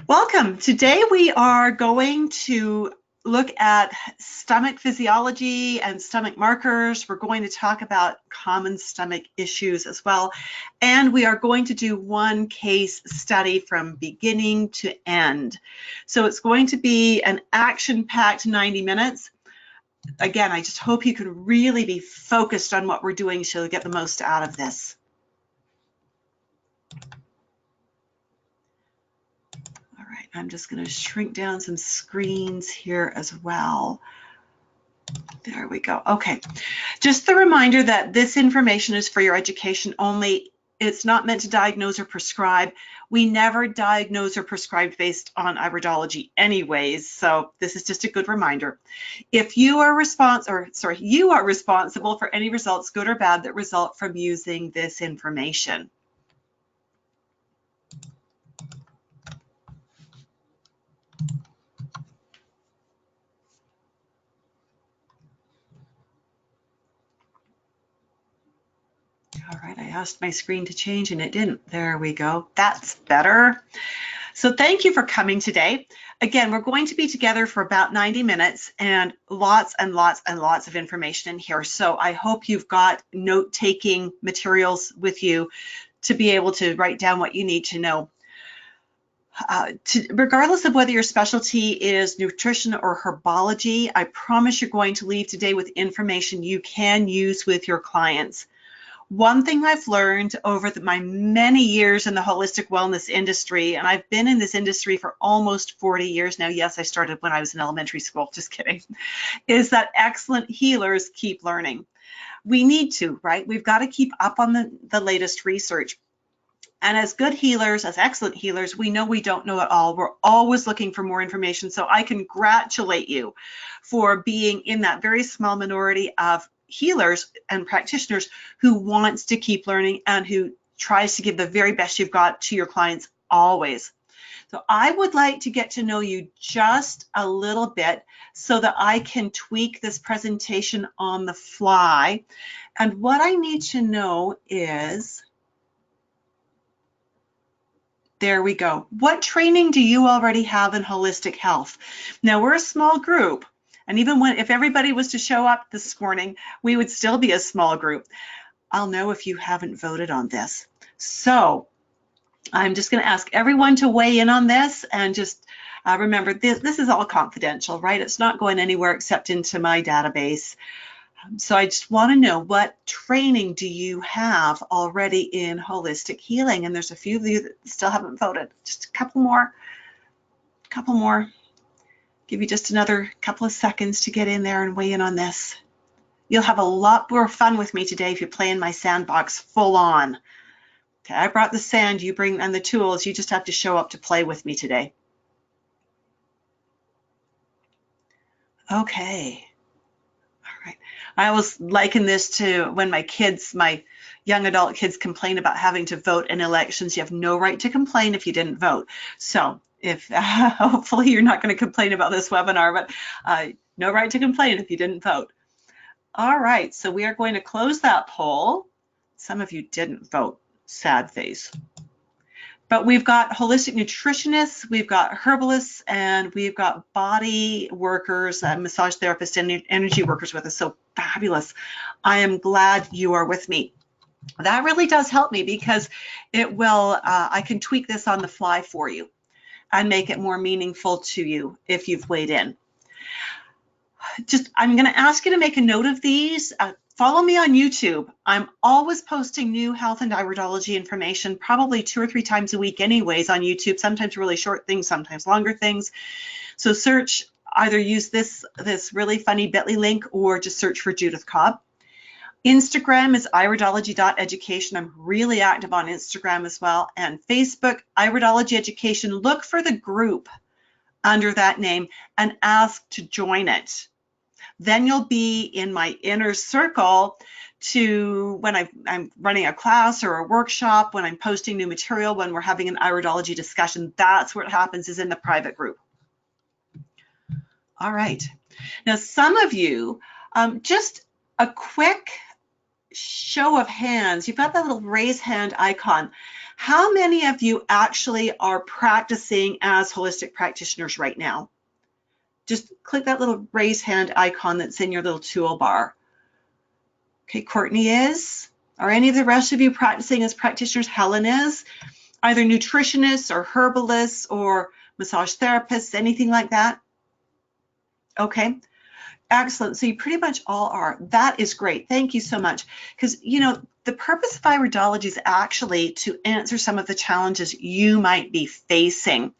Welcome. Today we are going to look at stomach physiology and stomach markers. We're going to talk about common stomach issues as well. And we are going to do one case study from beginning to end. So it's going to be an action-packed 90 minutes. Again, I just hope you can really be focused on what we're doing so you'll get the most out of this. I'm just going to shrink down some screens here as well. There we go. Okay. Just the reminder that this information is for your education only. It's not meant to diagnose or prescribe. We never diagnose or prescribe based on iridology anyways, so this is just a good reminder. If you are you are responsible for any results, good or bad, that result from using this information. All right, I asked my screen to change and it didn't. There we go. That's better. So thank you for coming today. Again, we're going to be together for about 90 minutes and lots and lots and lots of information in here. So I hope you've got note-taking materials with you to be able to write down what you need to know. Regardless of whether your specialty is nutrition or herbology, I promise you're going to leave today with information you can use with your clients. One thing I've learned over my many years in the holistic wellness industry, and I've been in this industry for almost 40 years now. Yes, I started when I was in elementary school, just kidding, is that excellent healers keep learning. We need to, right? We've got to keep up on the latest research. And as good healers, as excellent healers, we know we don't know it all. We're always looking for more information. So I congratulate you for being in that very small minority of healers and practitioners who wants to keep learning and who tries to give the very best you've got to your clients always. So I would like to get to know you just a little bit so that I can tweak this presentation on the fly. And what I need to know is, there we go. What training do you already have in holistic health? Now, we're a small group. And even if everybody was to show up this morning, we would still be a small group. I'll know if you haven't voted on this. So I'm just going to ask everyone to weigh in on this, and just remember, this is all confidential, right? It's not going anywhere except into my database. So I just want to know, what training do you have already in holistic healing? And there's a few of you that still haven't voted. Just a couple more. Give you just another couple of seconds to get in there and weigh in on this. You'll have a lot more fun with me today if you play in my sandbox full on. Okay, I brought the sand, you bring and the tools. You just have to show up to play with me today. Okay. All right. I always liken this to when my young adult kids complain about having to vote in elections. You have no right to complain if you didn't vote. So hopefully you're not going to complain about this webinar, but no right to complain if you didn't vote. All right, so we are going to close that poll. Some of you didn't vote, sad face. But we've got holistic nutritionists, we've got herbalists, and we've got body workers, massage therapists, and energy workers with us. So fabulous. I am glad you are with me. That really does help me because it will, I can tweak this on the fly for you and make it more meaningful to you if you've weighed in. I'm going to ask you to make a note of these. Follow me on YouTube. I'm always posting new health and iridology information, probably 2 or 3 times a week anyways on YouTube, sometimes really short things, sometimes longer things. So search, either use this really funny bit.ly link or just search for Judith Cobb. Instagram is iridology.education. I'm really active on Instagram as well. And Facebook, Iridology Education. Look for the group under that name and ask to join it. Then you'll be in my inner circle to when I'm running a class or a workshop, when I'm posting new material, when we're having an iridology discussion. That's where it happens, is in the private group. All right. Now, some of you, just a quick show of hands. You've got that little raise hand icon. How many of you actually are practicing as holistic practitioners right now? Just click that little raise hand icon that's in your little toolbar. Okay, Courtney is. Are any of the rest of you practicing as practitioners? Helen is. Either nutritionists or herbalists or massage therapists, anything like that? Okay, excellent. So you pretty much all are. That is great. Thank you so much. Because, you know, the purpose of iridology is actually to answer some of the challenges you might be facing.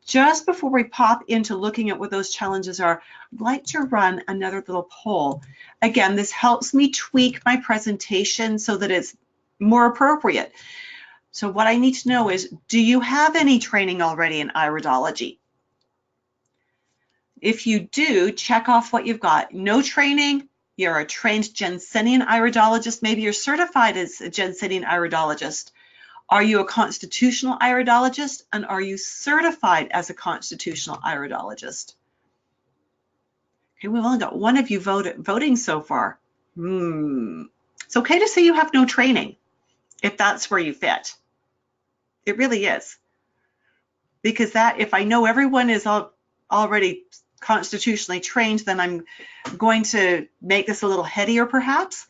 Just before we pop into looking at what those challenges are, I'd like to run another little poll. Again, this helps me tweak my presentation so that it's more appropriate. So what I need to know is, do you have any training already in iridology? If you do, check off what you've got. No training, you're a trained Jensenian iridologist. Maybe you're certified as a Jensenian iridologist. Are you a constitutional iridologist? And are you certified as a constitutional iridologist? Okay, we've only got one of you voting so far. It's okay to say you have no training if that's where you fit. It really is. Because that, if I know everyone is already constitutionally trained, then I'm going to make this a little headier perhaps.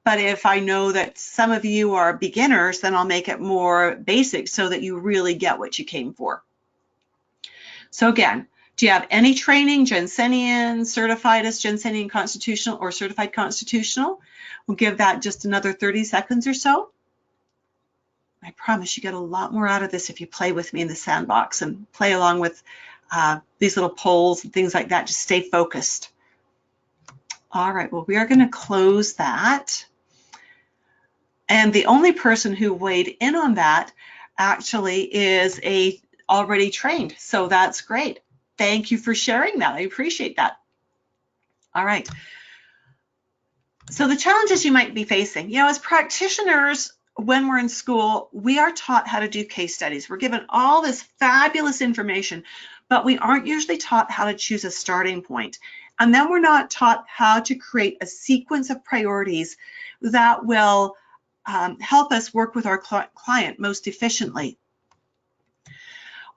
But if I know that some of you are beginners, then I'll make it more basic so that you really get what you came for. So again, do you have any training, Jensenian, certified as Jensenian constitutional or certified constitutional? We'll give that just another 30 seconds or so. I promise you get a lot more out of this if you play with me in the sandbox and play along with these little polls and things like that. Just stay focused. All right, well, we are going to close that. And the only person who weighed in on that actually is already trained. So that's great. Thank you for sharing that. I appreciate that. All right. So the challenges you might be facing, you know, as practitioners, when we're in school, we are taught how to do case studies. We're given all this fabulous information, but we aren't usually taught how to choose a starting point. And then we're not taught how to create a sequence of priorities that will help us work with our client most efficiently.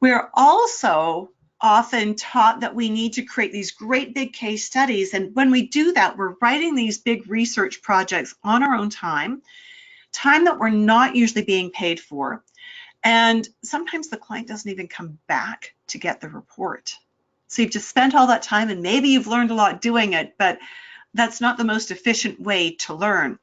We're also often taught that we need to create these great big case studies. And when we do that, we're writing these big research projects on our own time that we're not usually being paid for. And sometimes the client doesn't even come back to get the report. So you've just spent all that time and maybe you've learned a lot doing it, but that's not the most efficient way to learn.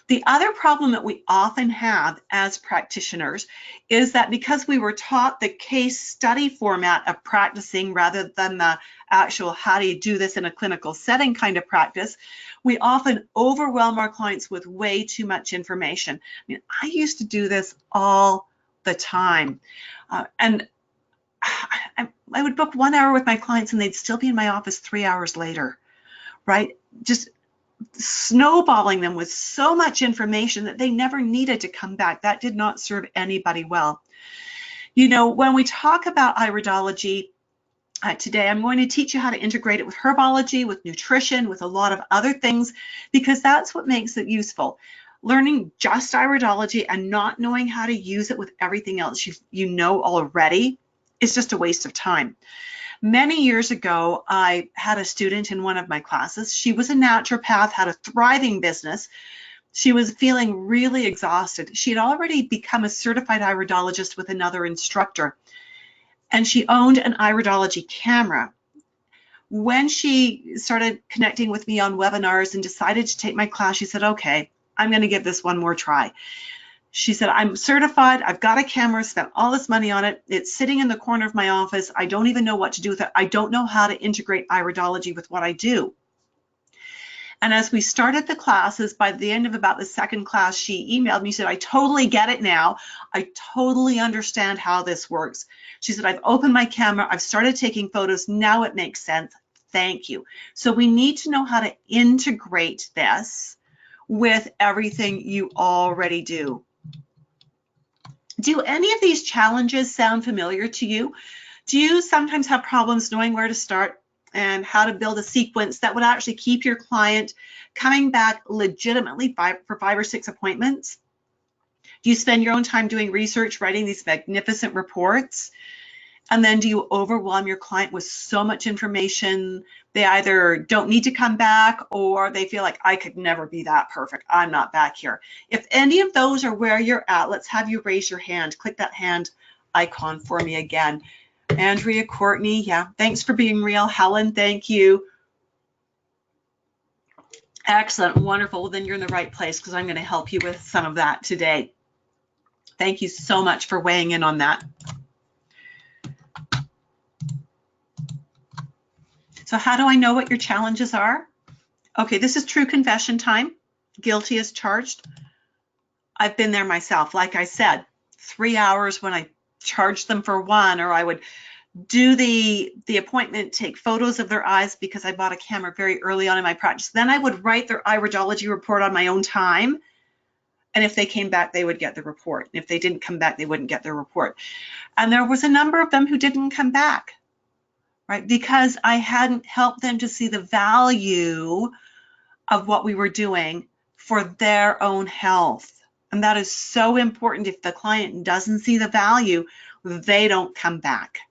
The other problem that we often have as practitioners is that because we were taught the case study format of practicing rather than the actual how do you do this in a clinical setting kind of practice, we often overwhelm our clients with way too much information. I mean, I used to do this all the time. And I would book 1 hour with my clients and they'd still be in my office 3 hours later, right? Just snowballing them with so much information that they never needed to come back. That did not serve anybody well. You know, when we talk about iridology today, I'm going to teach you how to integrate it with herbology, with nutrition, with a lot of other things, because that's what makes it useful. Learning just iridology and not knowing how to use it with everything else you know already is just a waste of time. Many years ago, I had a student in one of my classes. She was a naturopath, had a thriving business. She was feeling really exhausted. She had already become a certified iridologist with another instructor, and she owned an iridology camera. When she started connecting with me on webinars and decided to take my class, she said, okay, I'm going to give this one more try. She said, I'm certified, I've got a camera, spent all this money on it, it's sitting in the corner of my office, I don't even know what to do with it, I don't know how to integrate iridology with what I do. And as we started the classes, by the end of about the second class, she emailed me, said, I totally get it now, I totally understand how this works. She said, I've opened my camera, I've started taking photos, now it makes sense, thank you. So we need to know how to integrate this with everything you already do. Do any of these challenges sound familiar to you? Do you sometimes have problems knowing where to start and how to build a sequence that would actually keep your client coming back legitimately for 5 or 6 appointments? Do you spend your own time doing research, writing these magnificent reports? And then do you overwhelm your client with so much information they either don't need to come back or they feel like, I could never be that perfect, I'm not back here? If any of those are where you're at, let's have you raise your hand. Click that hand icon for me again. Andrea, Courtney, yeah, thanks for being real. Helen, thank you. Excellent, wonderful. Well, then you're in the right place because I'm going to help you with some of that today. Thank you so much for weighing in on that. So how do I know what your challenges are? Okay, this is true confession time. Guilty as charged. I've been there myself. Like I said, 3 hours when I charged them for one, or I would do the appointment, take photos of their eyes because I bought a camera very early on in my practice. Then I would write their iridology report on my own time. And if they came back, they would get the report. And if they didn't come back, they wouldn't get their report. And there was a number of them who didn't come back, right? Because I hadn't helped them to see the value of what we were doing for their own health. And that is so important. If the client doesn't see the value, they don't come back.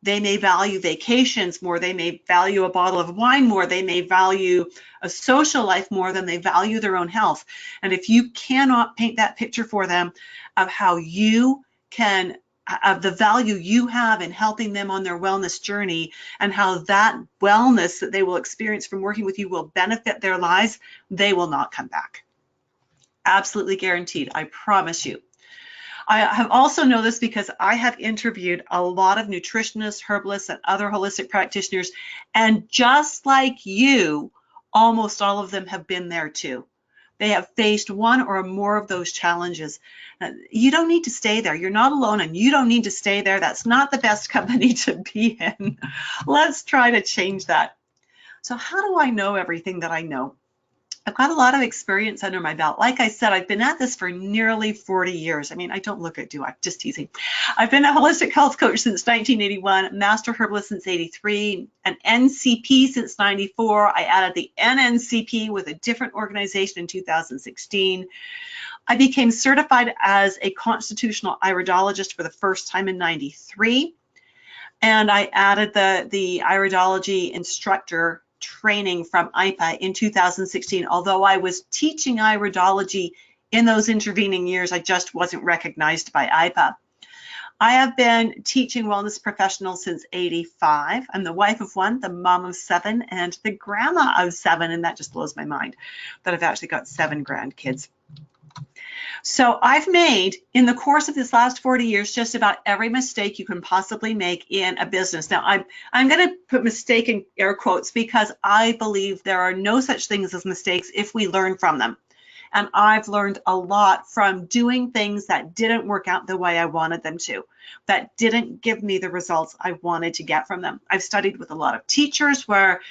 They may value vacations more. They may value a bottle of wine more. They may value a social life more than they value their own health. And if you cannot paint that picture for them of how you can, of the value you have in helping them on their wellness journey and how that wellness that they will experience from working with you will benefit their lives, they will not come back. Absolutely guaranteed, I promise you. I have also know this because I have interviewed a lot of nutritionists, herbalists, and other holistic practitioners, and just like you, almost all of them have been there too. They have faced one or more of those challenges. You don't need to stay there. You're not alone, and you don't need to stay there. That's not the best company to be in. Let's try to change that. So how do I know everything that I know? I've got a lot of experience under my belt. Like I said, I've been at this for nearly 40 years. I mean, I don't look it, do I? Just teasing. I've been a holistic health coach since 1981, master herbalist since 83, an NCP since 94. I added the NNCP with a different organization in 2016. I became certified as a constitutional iridologist for the first time in 93. And I added the iridology instructor training from IPA in 2016. Although I was teaching iridology in those intervening years, I just wasn't recognized by IPA. I have been teaching wellness professionals since 85. I'm the wife of one, the mom of 7, and the grandma of 7, and that just blows my mind that I've actually got 7 grandkids. So I've made, in the course of this last 40 years, just about every mistake you can possibly make in a business. Now, I'm going to put mistake in air quotes because I believe there are no such things as mistakes if we learn from them. And I've learned a lot from doing things that didn't work out the way I wanted them to, that didn't give me the results I wanted to get from them. I've studied with a lot of teachers where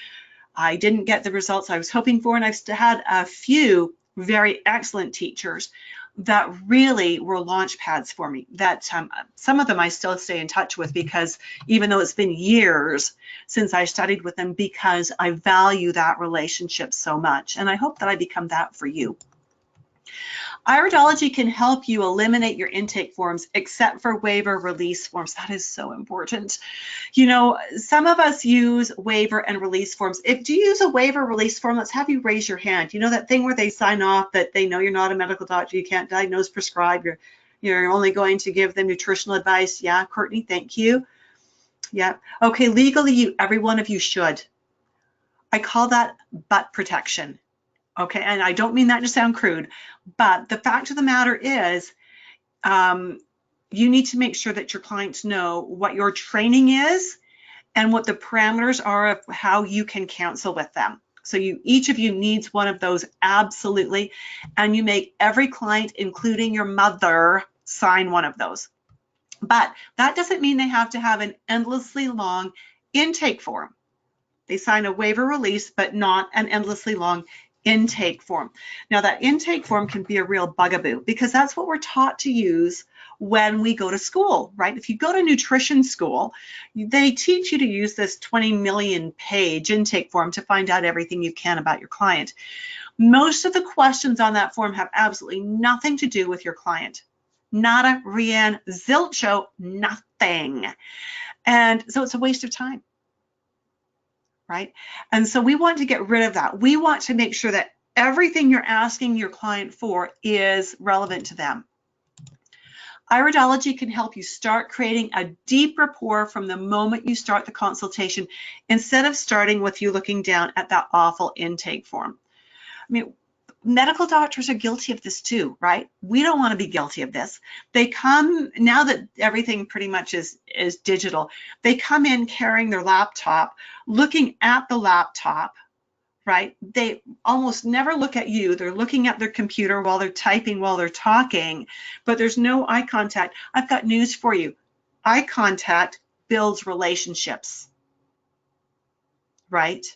I didn't get the results I was hoping for, and I've had a few very excellent teachers that really were launch pads for me, that some of them I still stay in touch with, because even though it's been years since I studied with them, because I value that relationship so much, and I hope that I become that for you. Iridology can help you eliminate your intake forms except for waiver release forms. That is so important. You know, some of us use waiver and release forms. If you use a waiver release form, let's have you raise your hand. You know that thing where they sign off that they know you're not a medical doctor, you can't diagnose, prescribe, you're only going to give them nutritional advice. Yeah, Courtney, thank you. Yeah. Okay, legally, every one of you should. I call that butt protection. Okay, and I don't mean that to sound crude, but the fact of the matter is you need to make sure that your clients know what your training is and what the parameters are of how you can counsel with them. So each of you needs one of those, absolutely, and you make every client, including your mother, sign one of those. But that doesn't mean they have to have an endlessly long intake form. They sign a waiver release, but not an endlessly long intake form. Now that intake form can be a real bugaboo because that's what we're taught to use when we go to school, right? If you go to nutrition school, they teach you to use this 20 million page intake form to find out everything you can about your client. Most of the questions on that form have absolutely nothing to do with your client. Nada, rien, zilcho, nothing. And so it's a waste of time, right? And so we want to get rid of that. We want to make sure that everything you're asking your client for is relevant to them. Iridology can help you start creating a deep rapport from the moment you start the consultation, instead of starting with you looking down at that awful intake form. I mean, medical doctors are guilty of this too, right? We don't want to be guilty of this. They come, now that everything pretty much is digital, they come in carrying their laptop, looking at the laptop, right? They almost never look at you. They're looking at their computer while they're typing, while they're talking, but there's no eye contact. I've got news for you. Eye contact builds relationships, right?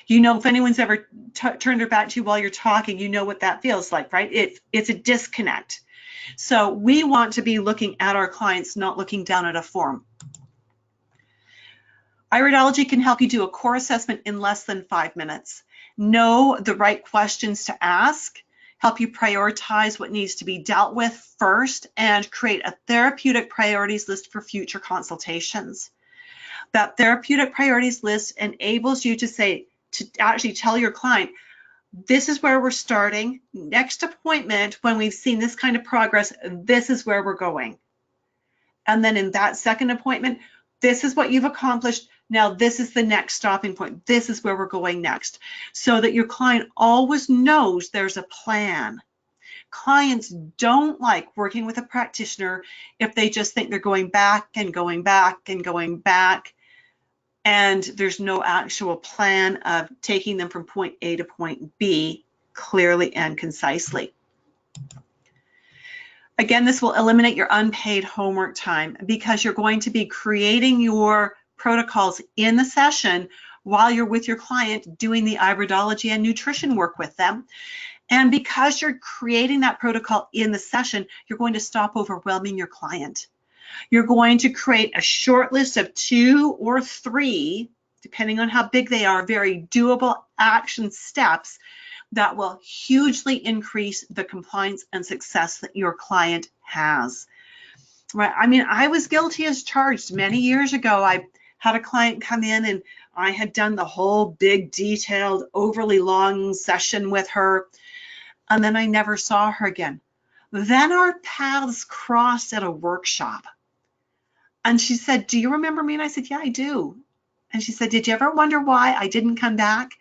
You know, if anyone's ever turned their back to you while you're talking, you know what that feels like, right? It's a disconnect. So we want to be looking at our clients, not looking down at a form. Iridology can help you do a core assessment in less than 5 minutes. Know the right questions to ask, help you prioritize what needs to be dealt with first, and create a therapeutic priorities list for future consultations. That therapeutic priorities list enables you to actually tell your client, this is where we're starting. Next appointment, when we've seen this kind of progress, this is where we're going. And then in that second appointment, this is what you've accomplished. Now this is the next stopping point. This is where we're going next. So that your client always knows there's a plan. Clients don't like working with a practitioner if they just think they're going back and going back and going back, and there's no actual plan of taking them from point A to point B clearly and concisely. Again, this will eliminate your unpaid homework time, because you're going to be creating your protocols in the session while you're with your client doing the iridology and nutrition work with them. And because you're creating that protocol in the session, you're going to stop overwhelming your client. You're going to create a short list of 2 or 3, depending on how big they are, very doable action steps that will hugely increase the compliance and success that your client has. Right? I mean, I was guilty as charged. Many years ago, I had a client come in and I had done the whole big, detailed, overly long session with her, and then I never saw her again. Then our paths crossed at a workshop. And she said, do you remember me? And I said, yeah, I do. And she said, did you ever wonder why I didn't come back?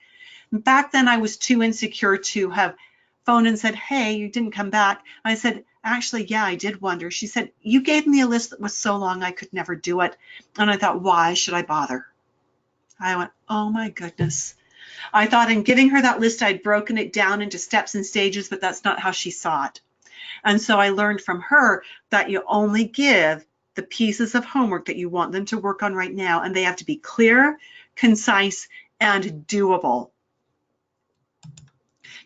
And back then I was too insecure to have phoned and said, hey, you didn't come back. And I said, actually, yeah, I did wonder. She said, you gave me a list that was so long I could never do it. And I thought, why should I bother? I went, oh my goodness. I thought in giving her that list, I'd broken it down into steps and stages, but that's not how she saw it. And so I learned from her that you only give the pieces of homework that you want them to work on right now, and they have to be clear, concise, and doable.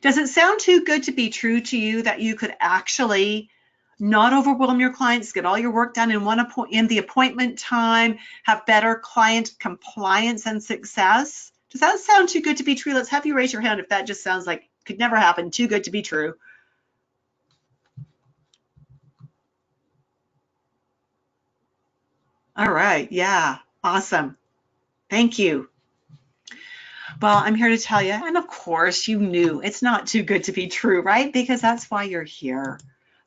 Does it sound too good to be true to you that you could actually not overwhelm your clients, get all your work done in the appointment time, have better client compliance and success? Does that sound too good to be true? Let's have you raise your hand if that just sounds like could never happen, too good to be true. All right, yeah, awesome. Thank you. Well, I'm here to tell you, and of course you knew it's not too good to be true, right? Because that's why you're here.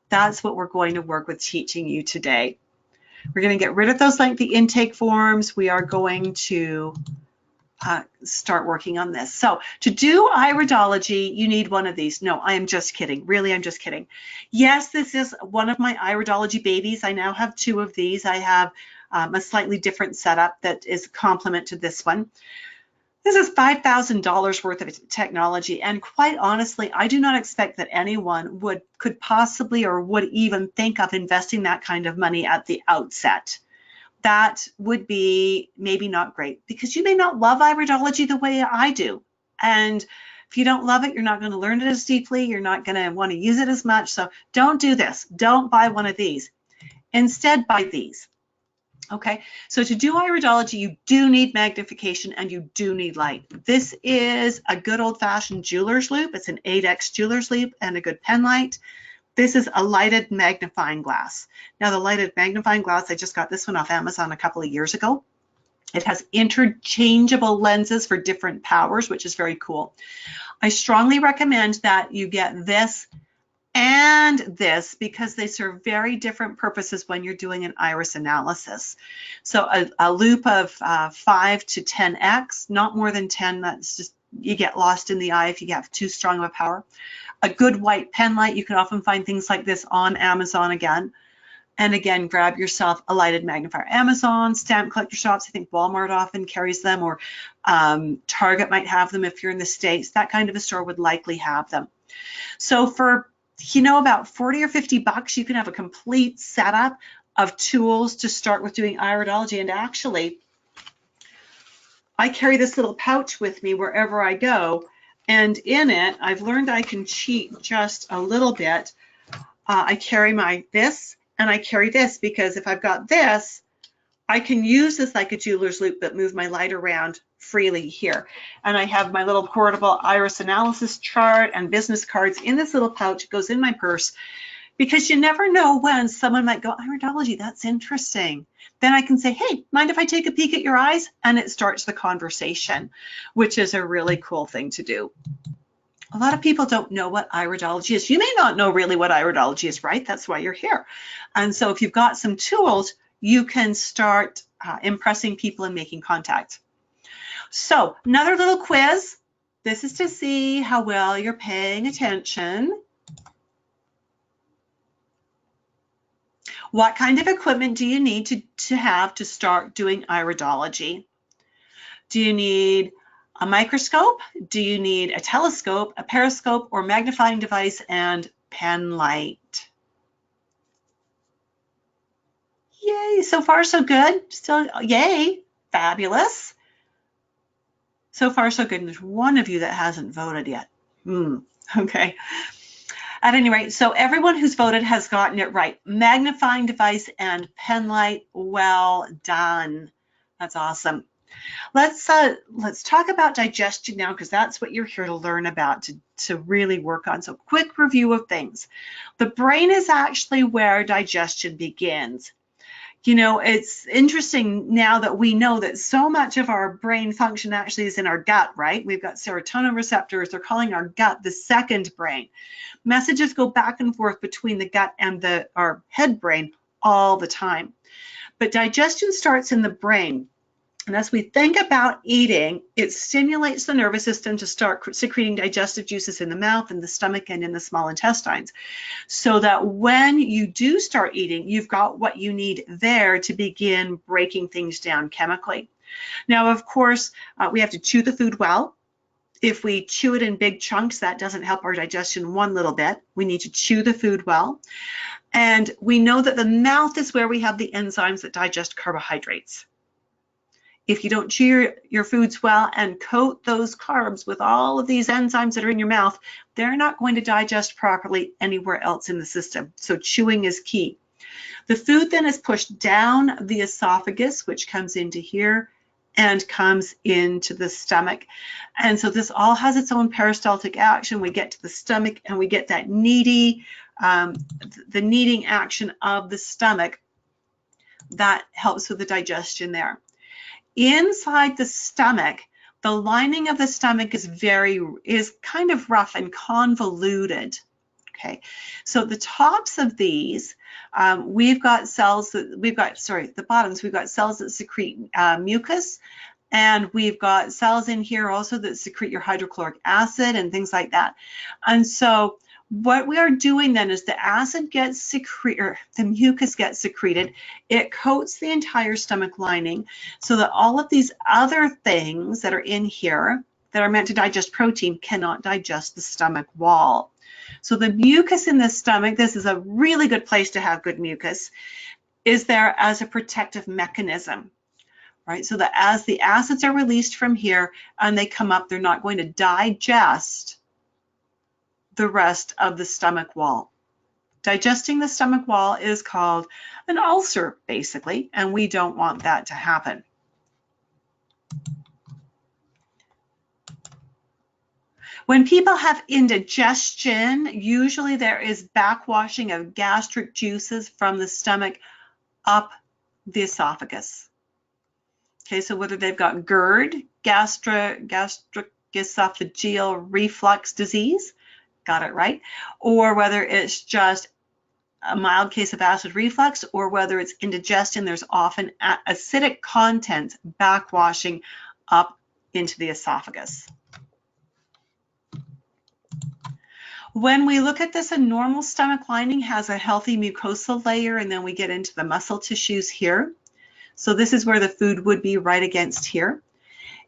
That's what we're going to work with teaching you today. We're going to get rid of those lengthy intake forms. We are going to start working on this. So to do iridology, you need one of these. No, I am just kidding. Really, I'm just kidding. Yes, this is one of my iridology babies. I now have 2 of these. I have a slightly different setup that is a complement to this one. This is $5,000 worth of technology, and quite honestly, I do not expect that anyone could possibly or would even think of investing that kind of money at the outset. That would be maybe not great, because you may not love iridology the way I do. And if you don't love it, you're not going to learn it as deeply. You're not going to want to use it as much. So don't do this. Don't buy one of these. Instead, buy these. Okay, so to do iridology, you do need magnification and you do need light. This is a good old-fashioned jeweler's loupe. It's an 8x jeweler's loupe and a good pen light. This is a lighted magnifying glass. Now, the lighted magnifying glass, I just got this one off Amazon a couple of years ago. It has interchangeable lenses for different powers, which is very cool. I strongly recommend that you get this and this because they serve very different purposes when you're doing an iris analysis. So a loupe of 5 to 10x, not more than 10, that's just, you get lost in the eye if you have too strong of a power. A good white pen light, you can often find things like this on Amazon again. And again, grab yourself a lighted magnifier. Amazon, stamp collector shops, I think Walmart often carries them, or Target might have them if you're in the States. That kind of a store would likely have them. So for, about 40 or 50 bucks, you can have a complete setup of tools to start with doing iridology. And actually, I carry this little pouch with me wherever I go. And in it, I've learned I can cheat just a little bit. I carry this and I carry this because if I've got this, I can use this like a jeweler's loupe, but move my light around freely here. And I have my little portable iris analysis chart and business cards in this little pouch. It goes in my purse because you never know when someone might go, iridology, that's interesting. Then I can say, hey, mind if I take a peek at your eyes? And it starts the conversation, which is a really cool thing to do. A lot of people don't know what iridology is. You may not know really what iridology is, right? That's why you're here. And so if you've got some tools, you can start impressing people and making contact. So another little quiz. This is to see how well you're paying attention. What kind of equipment do you need to have to start doing iridology? Do you need a microscope? Do you need a telescope, a periscope, or magnifying device and pen light? Yay, so far so good. Still, yay, fabulous. So far so good. And there's one of you that hasn't voted yet. Okay. At any rate, so everyone who's voted has gotten it right. Magnifying device and pen light, well done. That's awesome. Let's talk about digestion now, because that's what you're here to learn about, to really work on. So quick review of things. The brain is actually where digestion begins. It's interesting now that we know that so much of our brain function actually is in our gut, right? We've got serotonin receptors. They're calling our gut the second brain. Messages go back and forth between the gut and our head brain all the time. But digestion starts in the brain. And as we think about eating, it stimulates the nervous system to start secreting digestive juices in the mouth, in the stomach, and in the small intestines. So that when you do start eating, you've got what you need there to begin breaking things down chemically. Now, of course, we have to chew the food well. If we chew it in big chunks, that doesn't help our digestion one little bit. We need to chew the food well. And we know that the mouth is where we have the enzymes that digest carbohydrates. If you don't chew your foods well and coat those carbs with all of these enzymes that are in your mouth, they're not going to digest properly anywhere else in the system. So chewing is key. The food then is pushed down the esophagus, which comes into here and comes into the stomach. And so this all has its own peristaltic action. We get to the stomach and we get that the kneading action of the stomach that helps with the digestion there. Inside the stomach, the lining of the stomach is kind of rough and convoluted. Okay, so the tops of these, we've got cells that the bottoms, we've got cells that secrete mucus, and we've got cells in here also that secrete your hydrochloric acid and things like that. And so what we are doing then is the acid gets secreted, or the mucus gets secreted. It coats the entire stomach lining so that all of these other things that are in here that are meant to digest protein cannot digest the stomach wall. So the mucus in the stomach, this is a really good place to have good mucus, is there as a protective mechanism, right? So that as the acids are released from here and they come up, they're not going to digest the rest of the stomach wall. digesting the stomach wall is called an ulcer, basically, and we don't want that to happen. When people have indigestion, usually there is backwashing of gastric juices from the stomach up the esophagus. Okay, so whether they've got GERD, gastric esophageal reflux disease, got it right, or whether it's just a mild case of acid reflux, or whether it's indigestion, there's often acidic content backwashing up into the esophagus. When we look at this, a normal stomach lining has a healthy mucosal layer, and then we get into the muscle tissues here. So this is where the food would be right against here.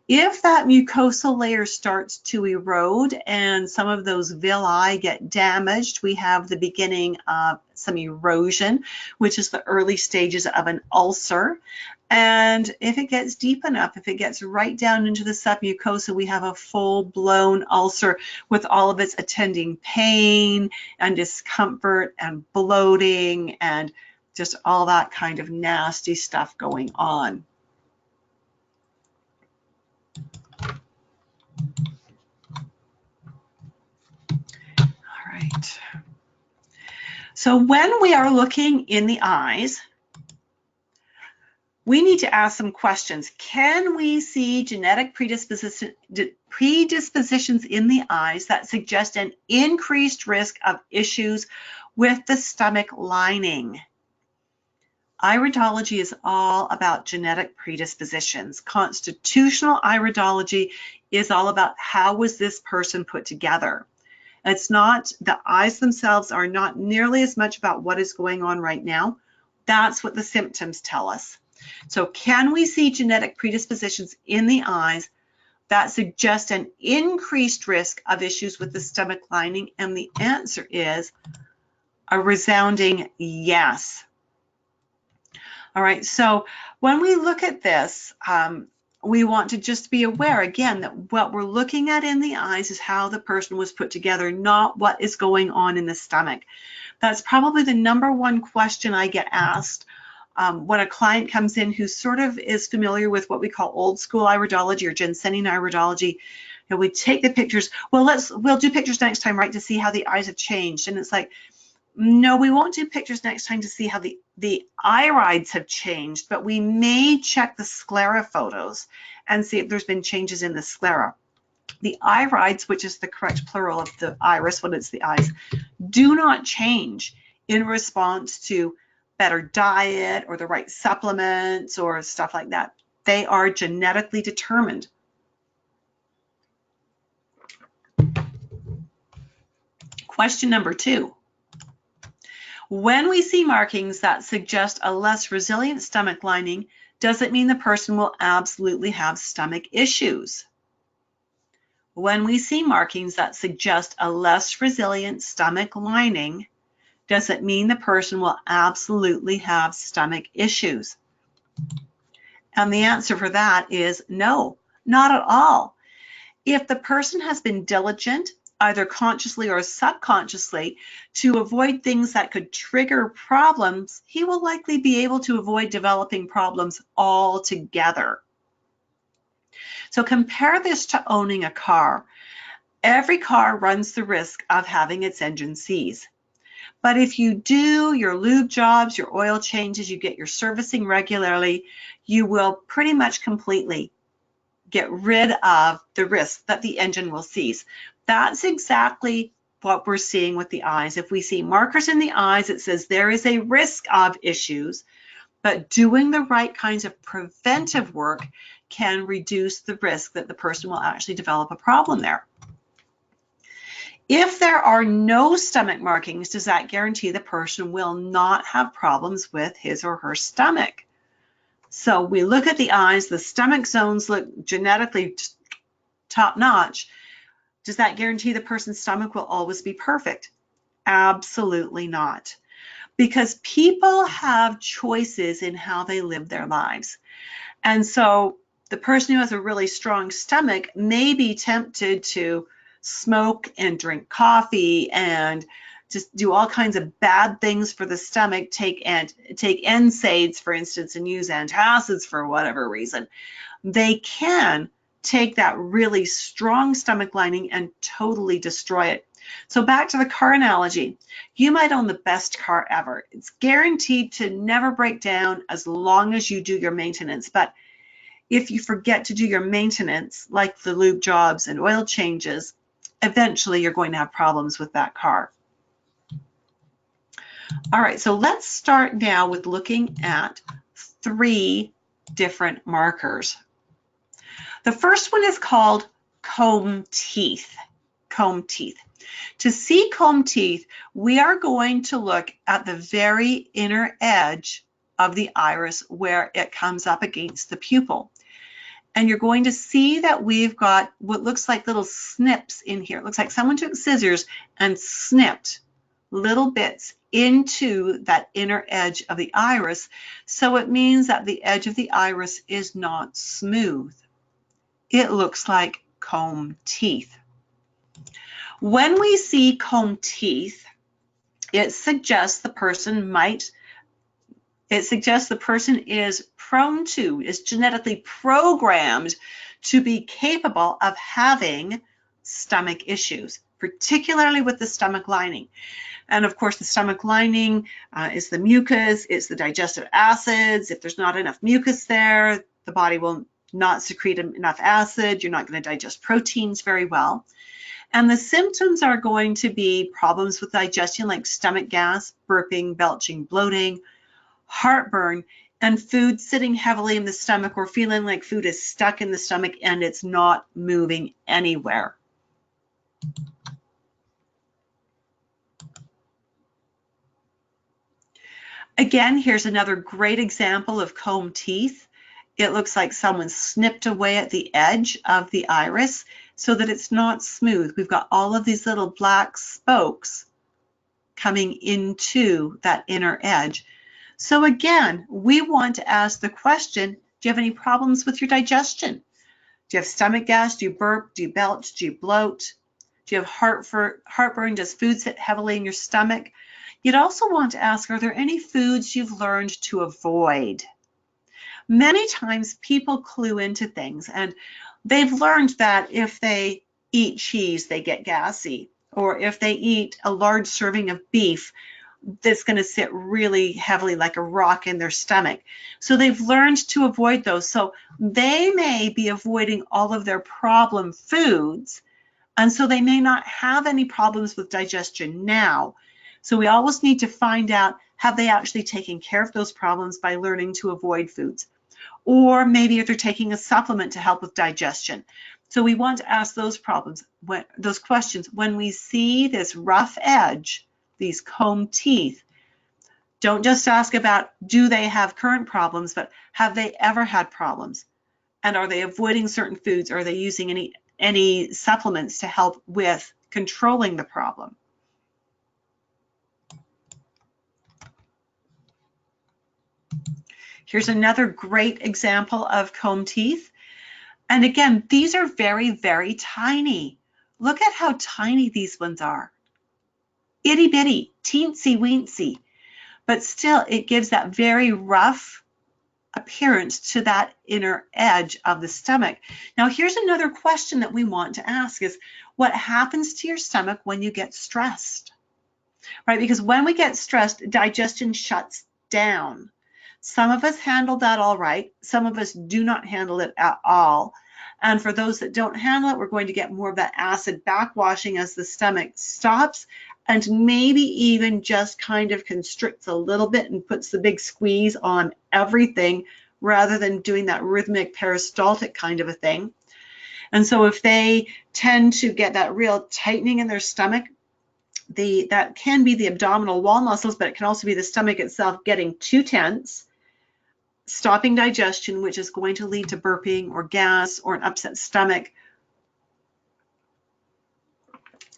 If that mucosal layer starts to erode and some of those villi get damaged, we have the beginning of some erosion, which is the early stages of an ulcer. And if it gets deep enough, if it gets right down into the submucosa, we have a full-blown ulcer with all of its attending pain and discomfort and bloating and just all that kind of nasty stuff going on. All right. So when we are looking in the eyes, we need to ask some questions. Can we see genetic predispositions in the eyes that suggest an increased risk of issues with the stomach lining? Iridology is all about genetic predispositions. Constitutional iridology is all about how was this person put together. It's not, the eyes themselves are not nearly as much about what is going on right now. That's what the symptoms tell us. So can we see genetic predispositions in the eyes that suggest an increased risk of issues with the stomach lining? And the answer is a resounding yes. All right, so when we look at this, we want to just be aware, again, that what we're looking at in the eyes is how the person was put together, not what is going on in the stomach. That's probably the #1 question I get asked when a client comes in who sort of is familiar with what we call old school iridology or ginseng iridology. And we take the pictures, well, we'll do pictures next time, right, to see how the eyes have changed. And it's like, no, we won't do pictures next time to see how the irides have changed, but we may check the sclera photos and see if there's been changes in the sclera. The irides, which is the correct plural of the iris when it's the eyes, do not change in response to better diet or the right supplements or stuff like that. They are genetically determined. Question #2. When we see markings that suggest a less resilient stomach lining, does it mean the person will absolutely have stomach issues? When we see markings that suggest a less resilient stomach lining, does it mean the person will absolutely have stomach issues? And the answer for that is no, not at all. If the person has been diligent, either consciously or subconsciously, to avoid things that could trigger problems, he will likely be able to avoid developing problems altogether. So compare this to owning a car. Every car runs the risk of having its engine seized. But if you do your lube jobs, your oil changes, you get your servicing regularly, you will pretty much completely get rid of the risk that the engine will seize. That's exactly what we're seeing with the eyes. If we see markers in the eyes, it says there is a risk of issues, but doing the right kinds of preventive work can reduce the risk that the person will actually develop a problem there. If there are no stomach markings, does that guarantee the person will not have problems with his or her stomach? So we look at the eyes, the stomach zones look genetically top-notch. Does that guarantee the person's stomach will always be perfect? Absolutely not. Because people have choices in how they live their lives. And so the person who has a really strong stomach may be tempted to smoke and drink coffee and just do all kinds of bad things for the stomach, take NSAIDs, for instance, and use antacids for whatever reason, they can take that really strong stomach lining and totally destroy it. So back to the car analogy, you might own the best car ever. It's guaranteed to never break down as long as you do your maintenance. But if you forget to do your maintenance, like the lube jobs and oil changes, eventually you're going to have problems with that car. All right, so let's start now with looking at 3 different markers. The first one is called comb teeth. Comb teeth. To see comb teeth, we are going to look at the very inner edge of the iris where it comes up against the pupil. And you're going to see that we've got what looks like little snips in here. It looks like someone took scissors and snipped little bits into that inner edge of the iris. So it means that the edge of the iris is not smooth. It looks like comb teeth. When we see comb teeth, it suggests the person is prone to, is genetically programmed to be capable of having stomach issues, particularly with the stomach lining. And of course, the stomach lining is the mucus, it's the digestive acids. If there's not enough mucus there, the body will not secrete enough acid. You're not going to digest proteins very well. And the symptoms are going to be problems with digestion like stomach gas, burping, belching, bloating, heartburn, and food sitting heavily in the stomach or feeling like food is stuck in the stomach and it's not moving anywhere. Again, here's another great example of comb teeth. It looks like someone snipped away at the edge of the iris so that it's not smooth. We've got all of these little black spokes coming into that inner edge. So again, we want to ask the question, do you have any problems with your digestion? Do you have stomach gas? Do you burp? Do you belch? Do you bloat? Do you have heartburn? Does food sit heavily in your stomach? You'd also want to ask, are there any foods you've learned to avoid? Many times people clue into things and they've learned that if they eat cheese, they get gassy, or if they eat a large serving of beef, that's going to sit really heavily like a rock in their stomach. So they've learned to avoid those. So they may be avoiding all of their problem foods, and so they may not have any problems with digestion now. So we always need to find out, have they actually taken care of those problems by learning to avoid foods? Or maybe if they're taking a supplement to help with digestion. So we want to ask those questions. When we see this rough edge, these comb teeth, don't just ask about, do they have current problems, but have they ever had problems? And are they avoiding certain foods? Are they using any supplements to help with controlling the problem? Here's another great example of comb teeth. And again, these are very, very tiny. Look at how tiny these ones are. Itty bitty, teensy weensy, but still it gives that very rough appearance to that inner edge of the stomach. Now here's another question that we want to ask is, what happens to your stomach when you get stressed? Right, because when we get stressed, digestion shuts down. Some of us handle that all right. Some of us do not handle it at all. And for those that don't handle it, we're going to get more of that acid backwashing as the stomach stops and maybe even just kind of constricts a little bit and puts the big squeeze on everything rather than doing that rhythmic peristaltic kind of a thing. And so if they tend to get that real tightening in their stomach, that can be the abdominal wall muscles, but it can also be the stomach itself getting too tense, stopping digestion, which is going to lead to burping or gas or an upset stomach.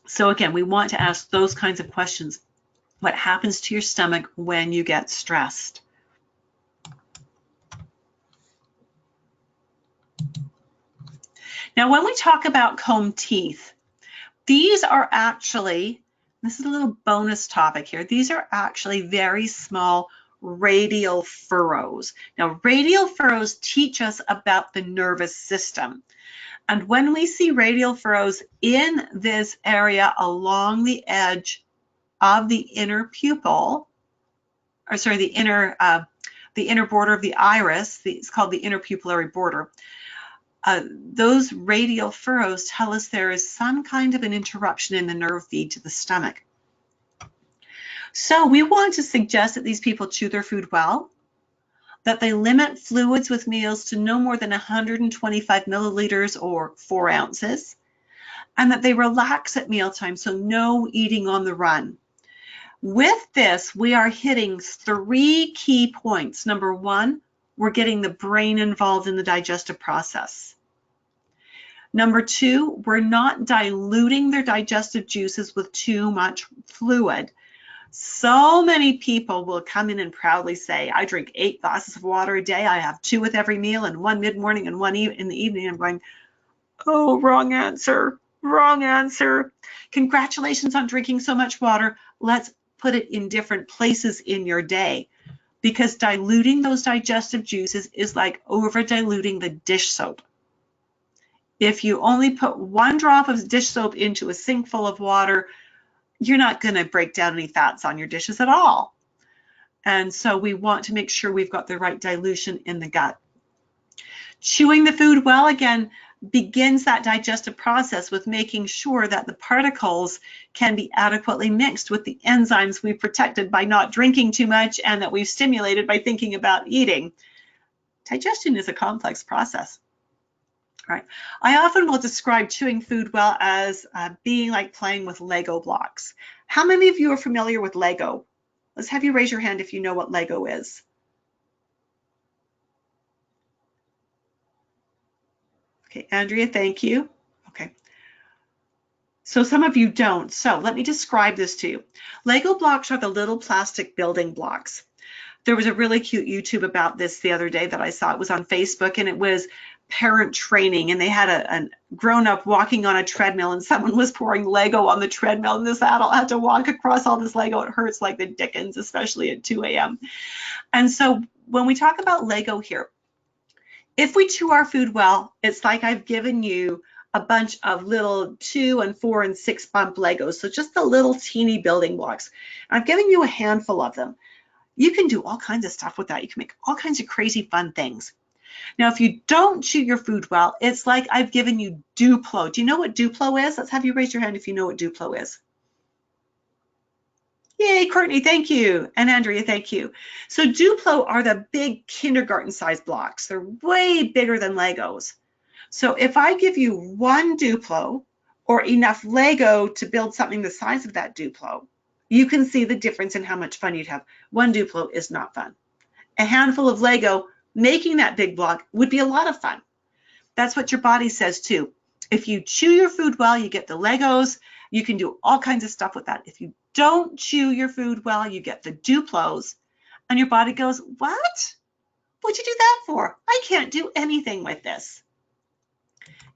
So again, we want to ask those kinds of questions. What happens to your stomach when you get stressed? Now, when we talk about comb teeth, these are actually This is a little bonus topic here. These are actually very small radial furrows. Now, radial furrows teach us about the nervous system. And when we see radial furrows in this area along the edge of the inner pupil, or sorry, the inner border of the iris, it's called the inner pupillary border, those radial furrows tell us there is some kind of an interruption in the nerve feed to the stomach. So we want to suggest that these people chew their food well, that they limit fluids with meals to no more than 125 milliliters or 4 ounces, and that they relax at mealtime, so no eating on the run. With this, we are hitting 3 key points. Number 1, we're getting the brain involved in the digestive process. Number 2, we're not diluting their digestive juices with too much fluid. So many people will come in and proudly say, I drink 8 glasses of water a day. I have 2 with every meal and 1 mid-morning and 1 in the evening. I'm going, oh, wrong answer, wrong answer. Congratulations on drinking so much water. Let's put it in different places in your day, because diluting those digestive juices is like over diluting the dish soap. If you only put 1 drop of dish soap into a sink full of water, you're not going to break down any fats on your dishes at all. And so we want to make sure we've got the right dilution in the gut. Chewing the food well, again, begins that digestive process with making sure that the particles can be adequately mixed with the enzymes we've protected by not drinking too much and that we've stimulated by thinking about eating. Digestion is a complex process. All right. I often will describe chewing food well as being like playing with Lego blocks. How many of you are familiar with Lego? Let's have you raise your hand if you know what Lego is. Okay, Andrea, thank you. Okay. So some of you don't. So let me describe this to you. Lego blocks are the little plastic building blocks. There was a really cute YouTube about this the other day that I saw. It was on Facebook, and it was parent training, and they had a grown-up walking on a treadmill, and someone was pouring Lego on the treadmill, and this adult had to walk across all this Lego. It hurts like the dickens, especially at 2 a.m. And so when we talk about Lego here, if we chew our food well, it's like I've given you a bunch of little 2 and 4 and 6 bump Legos. So just the little teeny building blocks. I've given you a handful of them. You can do all kinds of stuff with that. You can make all kinds of crazy fun things. Now, if you don't chew your food well, it's like I've given you Duplo. Do you know what Duplo is? Let's have you raise your hand if you know what Duplo is. Yay, Courtney, thank you. And Andrea, thank you. So Duplo are the big kindergarten-sized blocks. They're way bigger than Legos. So if I give you 1 Duplo or enough Lego to build something the size of that Duplo, you can see the difference in how much fun you'd have. 1 Duplo is not fun. A handful of Lego making that big block would be a lot of fun. That's what your body says too. If you chew your food well, you get the Legos. You can do all kinds of stuff with that. If you don't chew your food well, you get the Duplos, and your body goes, what? What'd you do that for? I can't do anything with this.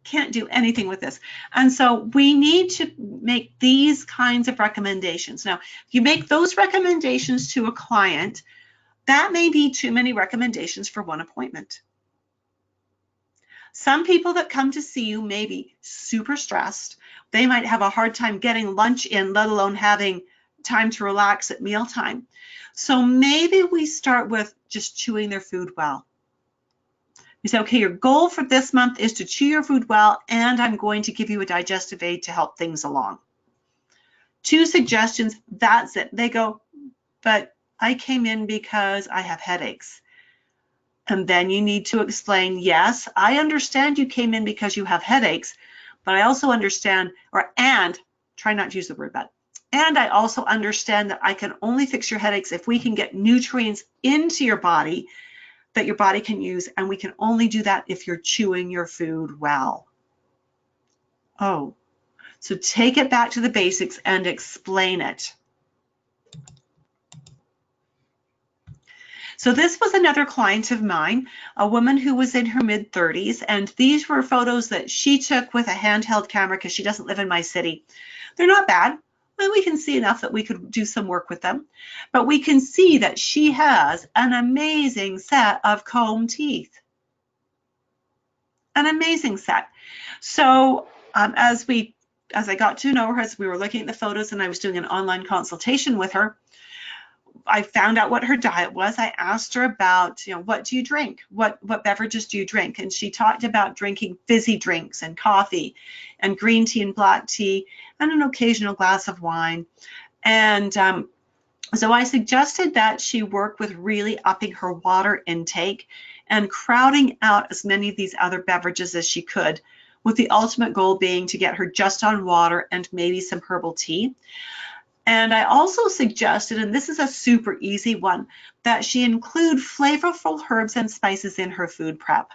Can't do anything with this. And so we need to make these kinds of recommendations. Now, if you make those recommendations to a client, that may be too many recommendations for 1 appointment. Some people that come to see you may be super stressed. They might have a hard time getting lunch in, let alone having time to relax at mealtime. So maybe we start with just chewing their food well. You say, okay, your goal for this month is to chew your food well, and I'm going to give you a digestive aid to help things along. 2 suggestions, that's it. They go, but I came in because I have headaches. And then you need to explain, yes, I understand you came in because you have headaches, but I also understand, and try not to use the word but, and I also understand that I can only fix your headaches if we can get nutrients into your body that your body can use, and we can only do that if you're chewing your food well. Oh, so take it back to the basics and explain it. So this was another client of mine, a woman who was in her mid-30s, and these were photos that she took with a handheld camera because she doesn't live in my city. They're not bad. and we can see enough that we could do some work with them. But we can see that she has an amazing set of comb teeth. An amazing set. So as I got to know her, as we were looking at the photos and I was doing an online consultation with her, I found out what her diet was. I asked her about, what do you drink? What beverages do you drink? And she talked about drinking fizzy drinks and coffee and green tea and black tea and an occasional glass of wine. And so I suggested that she work with really upping her water intake and crowding out as many of these other beverages as she could, with the ultimate goal being to get her just on water and maybe some herbal tea. And I also suggested, and this is a super easy one, that she include flavorful herbs and spices in her food prep.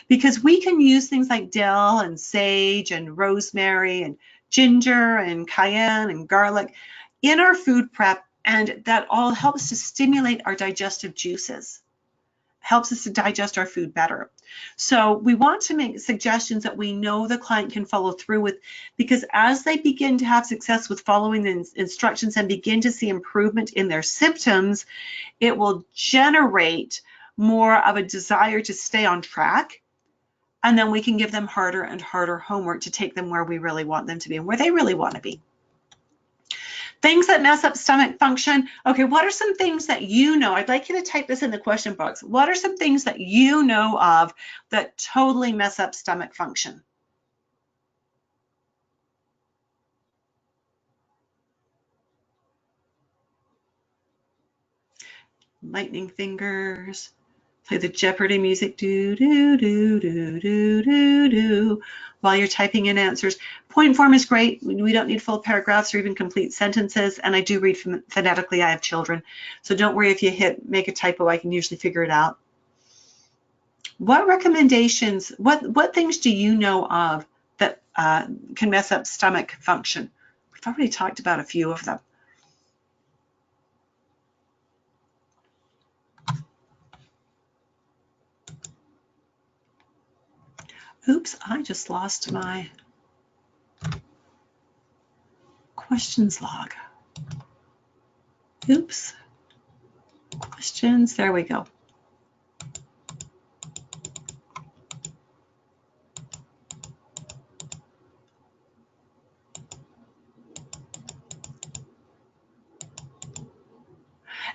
Because we can use things like dill and sage and rosemary and ginger and cayenne and garlic in our food prep, and that all helps to stimulate our digestive juices, helps us to digest our food better. So we want to make suggestions that we know the client can follow through with, because as they begin to have success with following the instructions and begin to see improvement in their symptoms, it will generate more of a desire to stay on track. And then we can give them harder and harder homework to take them where we really want them to be and where they really want to be. Things that mess up stomach function. Okay, what are some things that you know? I'd like you to type this in the question box. What are some things that you know of that totally mess up stomach function? Lightning fingers. Play the Jeopardy music, do, do, do, do, do, do, do, while you're typing in answers. Point form is great. We don't need full paragraphs or even complete sentences, and I do read phonetically. I have children, so don't worry if you make a typo. I can usually figure it out. What recommendations, what things do you know of that can mess up stomach function? We've already talked about a few of them. Oops, I just lost my questions log. Oops. Questions, there we go.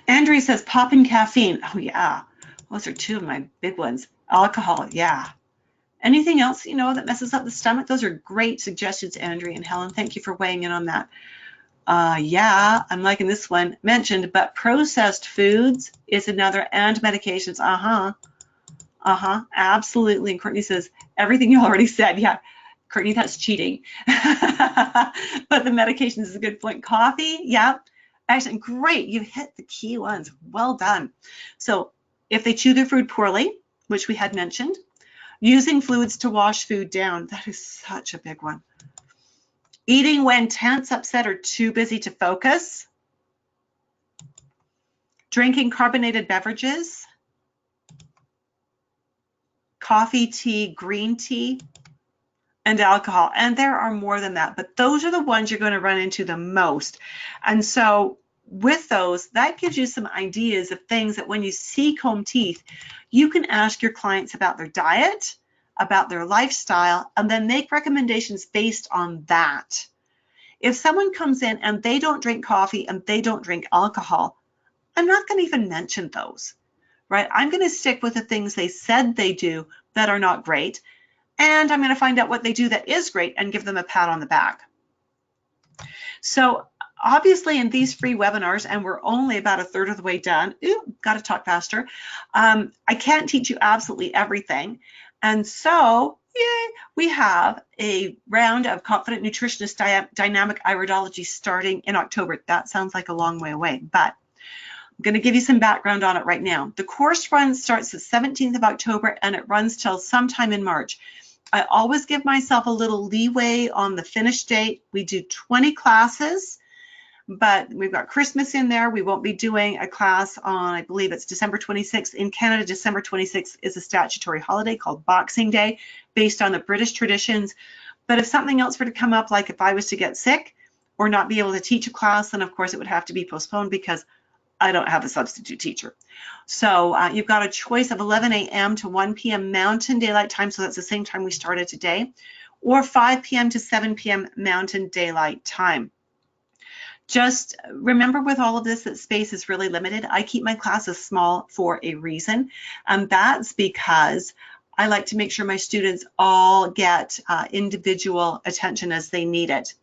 Andrea says pop and caffeine. Oh yeah, those are two of my big ones. Alcohol, yeah. Anything else that messes up the stomach? Those are great suggestions, Andrea and Helen. Thank you for weighing in on that. Yeah, I'm liking this one mentioned, but processed foods is another, and medications. Absolutely. And Courtney says everything you already said. Yeah, Courtney, that's cheating. But the medications is a good point. Coffee, yeah. Excellent, great. You hit the key ones. Well done. So if they chew their food poorly, which we had mentioned, using fluids to wash food down, that is such a big one. Eating when tense, upset, or too busy to focus. Drinking carbonated beverages. Coffee, tea, green tea, and alcohol. And there are more than that, but those are the ones you're going to run into the most. And so with those, that gives you some ideas of things that when you see comb teeth, you can ask your clients about their diet, about their lifestyle, and then make recommendations based on that. If someone comes in and they don't drink coffee and they don't drink alcohol, I'm not going to even mention those, right? I'm going to stick with the things they said they do that are not great, and I'm going to find out what they do that is great and give them a pat on the back. So obviously in these free webinars, and we're only about a third of the way done, got to talk faster, I can't teach you absolutely everything. And so we have a round of Confident Nutritionist Dynamic Iridology starting in October. That sounds like a long way away, but I'm going to give you some background on it right now. The course run starts the 17th of October and it runs till sometime in March. I always give myself a little leeway on the finish date. We do 20 classes, but we've got Christmas in there. We won't be doing a class on, I believe it's December 26th. In Canada, December 26th is a statutory holiday called Boxing Day, based on the British traditions. But if something else were to come up, like if I was to get sick, or not be able to teach a class, then of course it would have to be postponed because I don't have a substitute teacher. So you've got a choice of 11 a.m. to 1 p.m. Mountain Daylight Time, so that's the same time we started today, or 5 p.m. to 7 p.m. Mountain Daylight Time. Just remember with all of this that space is really limited. I keep my classes small for a reason, and that's because I like to make sure my students all get individual attention as they need it.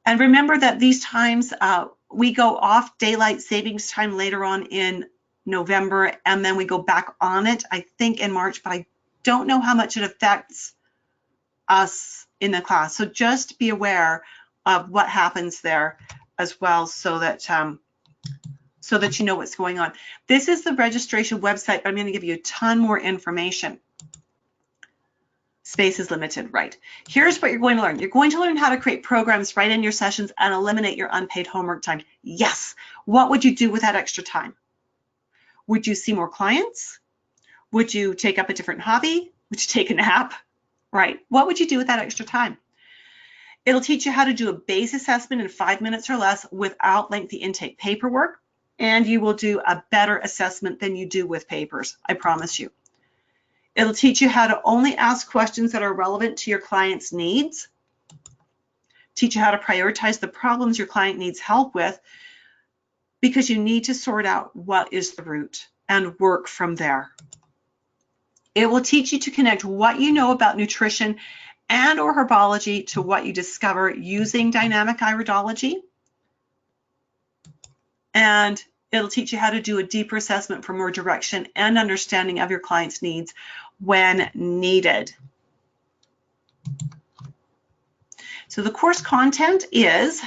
And remember that these times we go off daylight savings time later on in November, and then we go back on it, I think in March, but I don't know how much it affects us in the class. So just be aware of what happens there as well, so that you know what's going on. This is the registration website, but I'm going to give you a ton more information. Space is limited, right? Here's what you're going to learn. You're going to learn how to create programs right in your sessions and eliminate your unpaid homework time. Yes. What would you do with that extra time? Would you see more clients? Would you take up a different hobby? Would you take a nap? Right. What would you do with that extra time? It'll teach you how to do a base assessment in 5 minutes or less without lengthy intake paperwork, and you will do a better assessment than you do with papers, I promise you. It'll teach you how to only ask questions that are relevant to your client's needs, teach you how to prioritize the problems your client needs help with, because you need to sort out what is the root and work from there. It will teach you to connect what you know about nutrition and or herbology to what you discover using dynamic iridology. And it'll teach you how to do a deeper assessment for more direction and understanding of your client's needs when needed. So the course content is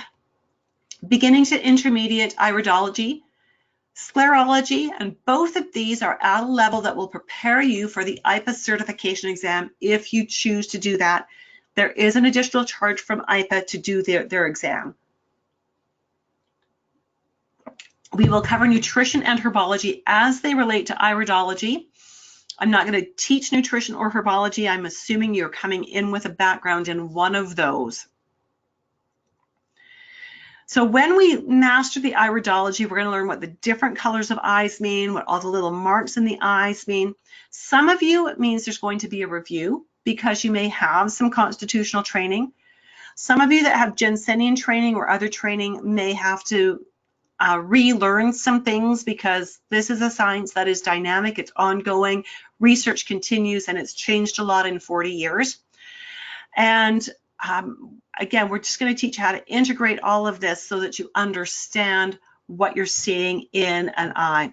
beginning to intermediate iridology, sclerology, and both of these are at a level that will prepare you for the IPA certification exam if you choose to do that. There is an additional charge from IPA to do their exam. We will cover nutrition and herbology as they relate to iridology. I'm not going to teach nutrition or herbology. I'm assuming you're coming in with a background in one of those. So when we master the iridology, we're going to learn what the different colors of eyes mean, what all the little marks in the eyes mean. Some of you, it means there's going to be a review because you may have some constitutional training. Some of you that have Jensenian training or other training may have to relearn some things because this is a science that is dynamic, it's ongoing, research continues, and it's changed a lot in 40 years. And again, we're just going to teach you how to integrate all of this so that you understand what you're seeing in an eye.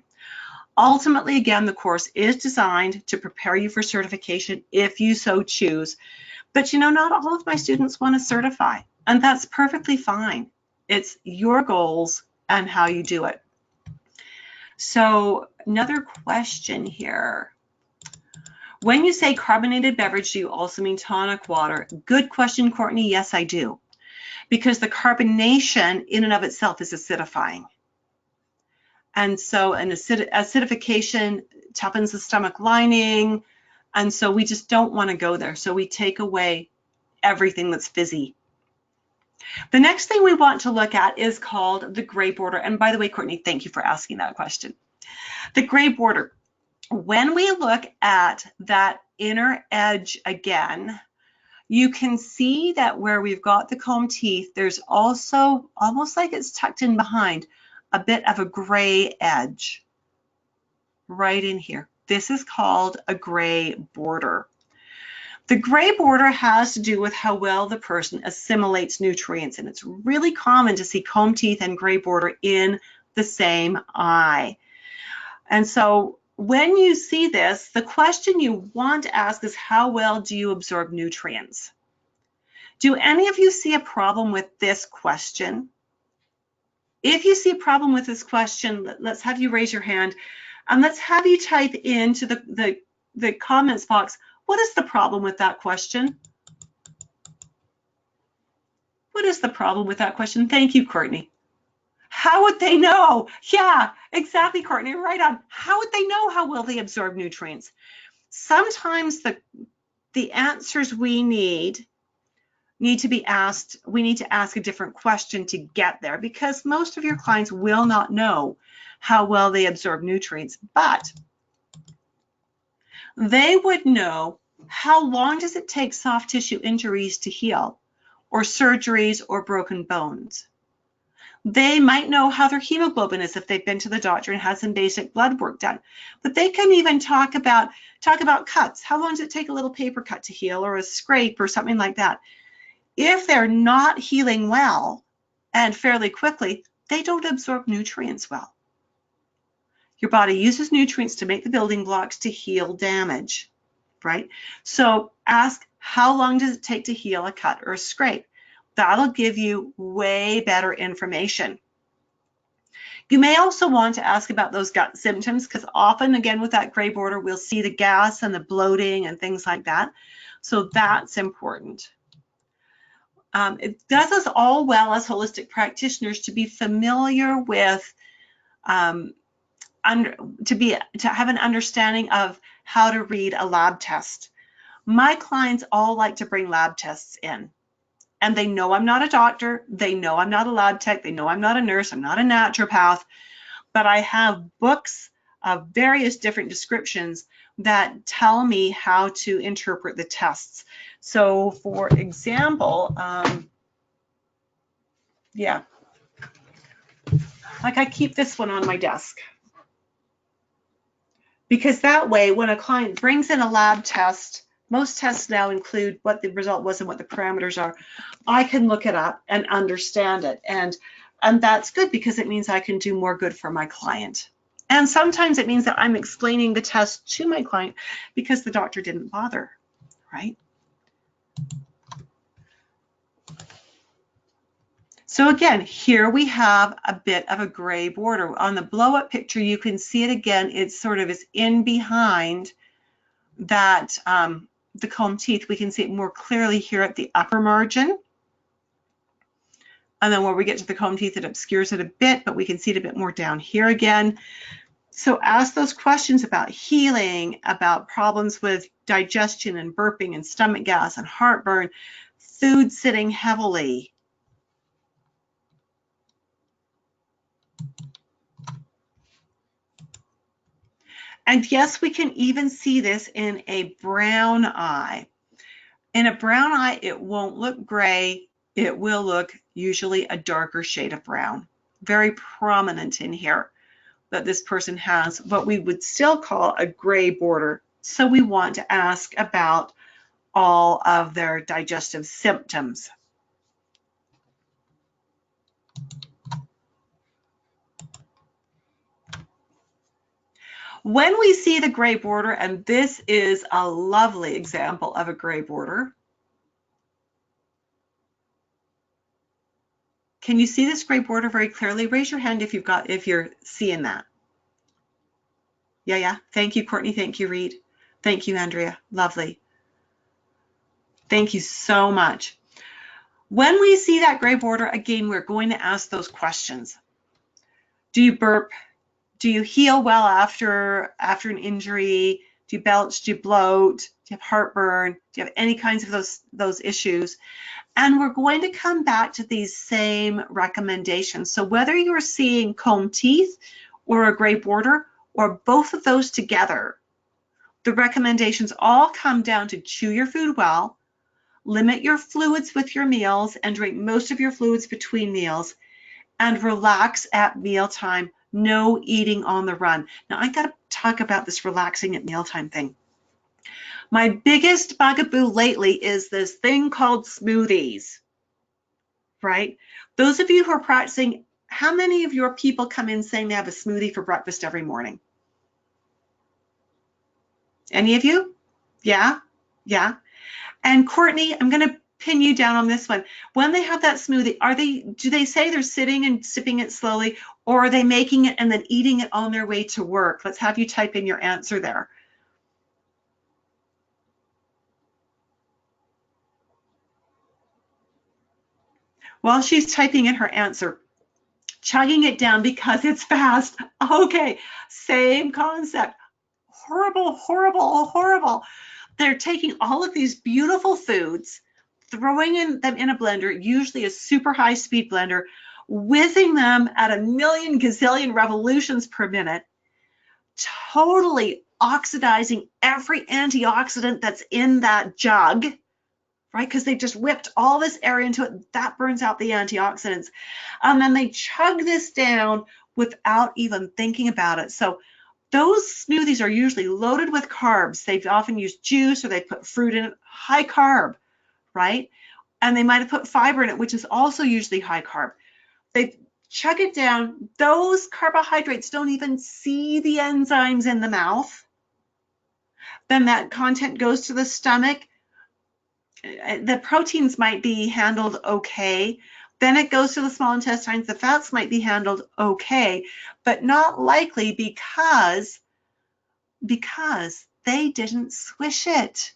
Ultimately, again, the course is designed to prepare you for certification if you so choose. But you know, not all of my students want to certify, and that's perfectly fine. It's your goals and how you do it. So another question here. When you say carbonated beverage, do you also mean tonic water? Good question, Courtney. Yes, I do. Because the carbonation in and of itself is acidifying. And so an acidification toughens the stomach lining. And so we just don't want to go there. So we take away everything that's fizzy. The next thing we want to look at is called the gray border. And by the way, Courtney, thank you for asking that question. The gray border. When we look at that inner edge again, you can see that where we've got the comb teeth, there's also, almost like it's tucked in behind, a bit of a gray edge right in here. This is called a gray border. The gray border has to do with how well the person assimilates nutrients, and it's really common to see comb teeth and gray border in the same eye. And so when you see this, the question you want to ask is, how well do you absorb nutrients? Do any of you see a problem with this question? If you see a problem with this question, let's have you raise your hand, and let's have you type into the comments box, what is the problem with that question? What is the problem with that question? Thank you, Courtney. How would they know? Yeah, exactly, Courtney, right on. How would they know how well they absorb nutrients? Sometimes the answers we need need to be asked, we need to ask a different question to get there, because most of your clients will not know how well they absorb nutrients, but they would know how long does it take soft tissue injuries to heal, or surgeries or broken bones. They might know how their hemoglobin is if they've been to the doctor and had some basic blood work done. But they can even talk about cuts. How long does it take a little paper cut to heal, or a scrape or something like that? If they're not healing well and fairly quickly, they don't absorb nutrients well. Your body uses nutrients to make the building blocks to heal damage, right? So ask, how long does it take to heal a cut or a scrape? That'll give you way better information. You may also want to ask about those gut symptoms, because often, again, with that gray border, we'll see the gas and the bloating and things like that. So that's important. It does us all well as holistic practitioners to be familiar with, to have an understanding of how to read a lab test. My clients all like to bring lab tests in, and they know I'm not a doctor, they know I'm not a lab tech, they know I'm not a nurse, I'm not a naturopath, but I have books of various different descriptions that tell me how to interpret the tests. So for example, yeah, like I keep this one on my desk, because that way when a client brings in a lab test, most tests now include what the result was and what the parameters are. I can look it up and understand it, and that's good, because it means I can do more good for my client. And sometimes it means that I'm explaining the test to my client because the doctor didn't bother, right? So again, here we have a bit of a gray border. On the blow-up picture, you can see it again. It sort of is in behind that, the comb teeth. We can see it more clearly here at the upper margin. And then when we get to the comb teeth, it obscures it a bit, but we can see it a bit more down here again. So ask those questions about healing, about problems with digestion and burping and stomach gas and heartburn, food sitting heavily. And yes, we can even see this in a brown eye. In a brown eye, it won't look gray. It will look usually a darker shade of brown. Very prominent in here that this person has what we would still call a gray border. So we want to ask about all of their digestive symptoms. When we see the gray border, and this is a lovely example of a gray border. Can you see this gray border very clearly? Raise your hand if you're seeing that. Yeah. Thank you, Courtney. Thank you, Reed. Thank you, Andrea. Lovely. Thank you so much. When we see that gray border, again, we're going to ask those questions. Do you burp? Do you heal well after an injury? Do you belch? Do you bloat? Do you have heartburn? Do you have any kinds of those issues? And we're going to come back to these same recommendations. So whether you're seeing comb teeth or a gray border or both of those together, the recommendations all come down to chew your food well, limit your fluids with your meals and drink most of your fluids between meals, and relax at mealtime. No eating on the run. Now I got to talk about this relaxing at mealtime thing. My biggest bugaboo lately is this thing called smoothies, right? Those of you who are practicing, how many of your people come in saying they have a smoothie for breakfast every morning? Any of you? Yeah. And Courtney, I'm going to pin you down on this one. When they have that smoothie, do they say they're sitting and sipping it slowly, or are they making it and then eating it on their way to work? Let's have you type in your answer there. While she's typing in her answer, chugging it down because it's fast. Okay, same concept. Horrible. They're taking all of these beautiful foods, throwing them in a blender, usually a super high speed blender, whizzing them at a million gazillion revolutions per minute, totally oxidizing every antioxidant that's in that jug, right? Because they just whipped all this air into it. That burns out the antioxidants. And then they chug this down without even thinking about it. So those smoothies are usually loaded with carbs. They've often used juice or they put fruit in it, high carb, right? And they might have put fiber in it, which is also usually high carb. They chug it down. Those carbohydrates don't even see the enzymes in the mouth. Then that content goes to the stomach. The proteins might be handled okay. Then it goes to the small intestines. The fats might be handled okay, but not likely because they didn't swish it.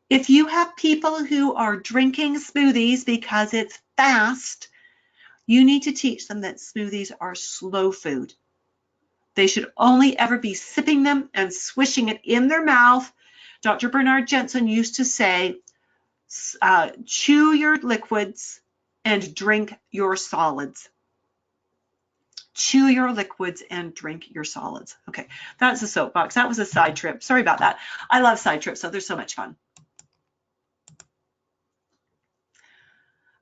If you have people who are drinking smoothies because it's fast, you need to teach them that smoothies are slow food. They should only ever be sipping them and swishing it in their mouth. Dr. Bernard Jensen used to say, chew your liquids and drink your solids. Chew your liquids and drink your solids. Okay, that's a soapbox. That was a side trip. Sorry about that. I love side trips, so they're so much fun.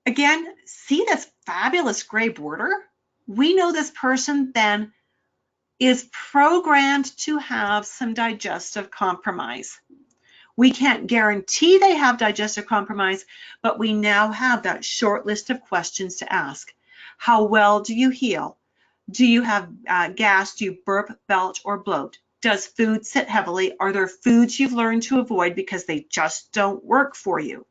Again, see this fabulous gray border? We know this person then is programmed to have some digestive compromise. We can't guarantee they have digestive compromise, but we now have that short list of questions to ask. How well do you heal? Do you have gas? Do you burp, belch, or bloat? Does food sit heavily? Are there foods you've learned to avoid because they just don't work for you?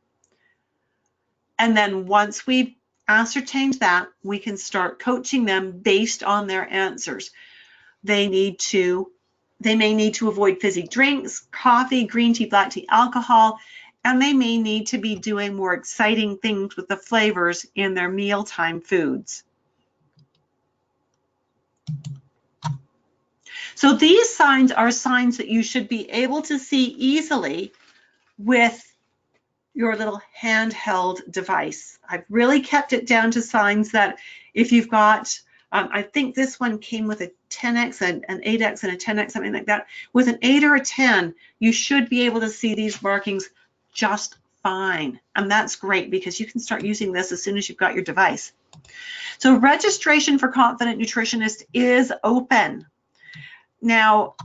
And then once we've ascertained that, we can start coaching them based on their answers. They may need to avoid fizzy drinks, coffee, green tea, black tea, alcohol, and they may need to be doing more exciting things with the flavors in their mealtime foods. So these signs are signs that you should be able to see easily with your little handheld device. I've really kept it down to signs that if you've got, I think this one came with a 10x, an 8x, and a 10x, something like that. With an 8 or a 10, you should be able to see these markings just fine. And that's great because you can start using this as soon as you've got your device. So registration for Confident Nutritionist is open now,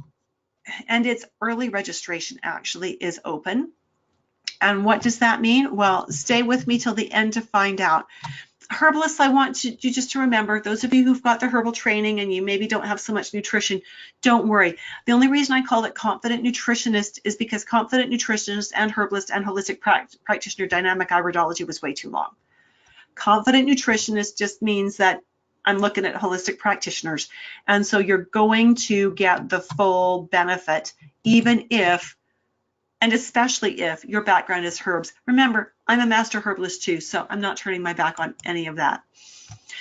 and its early registration actually is open. And what does that mean? Well, stay with me till the end to find out. Herbalists, I want you just to remember, those of you who've got the herbal training and you maybe don't have so much nutrition, don't worry. The only reason I call it Confident Nutritionist is because Confident Nutritionist and Herbalist and Holistic Practitioner Dynamic Iridology was way too long. Confident Nutritionist just means that I'm looking at holistic practitioners. And so you're going to get the full benefit, even if, and especially if your background is herbs. Remember, I'm a master herbalist too, so I'm not turning my back on any of that.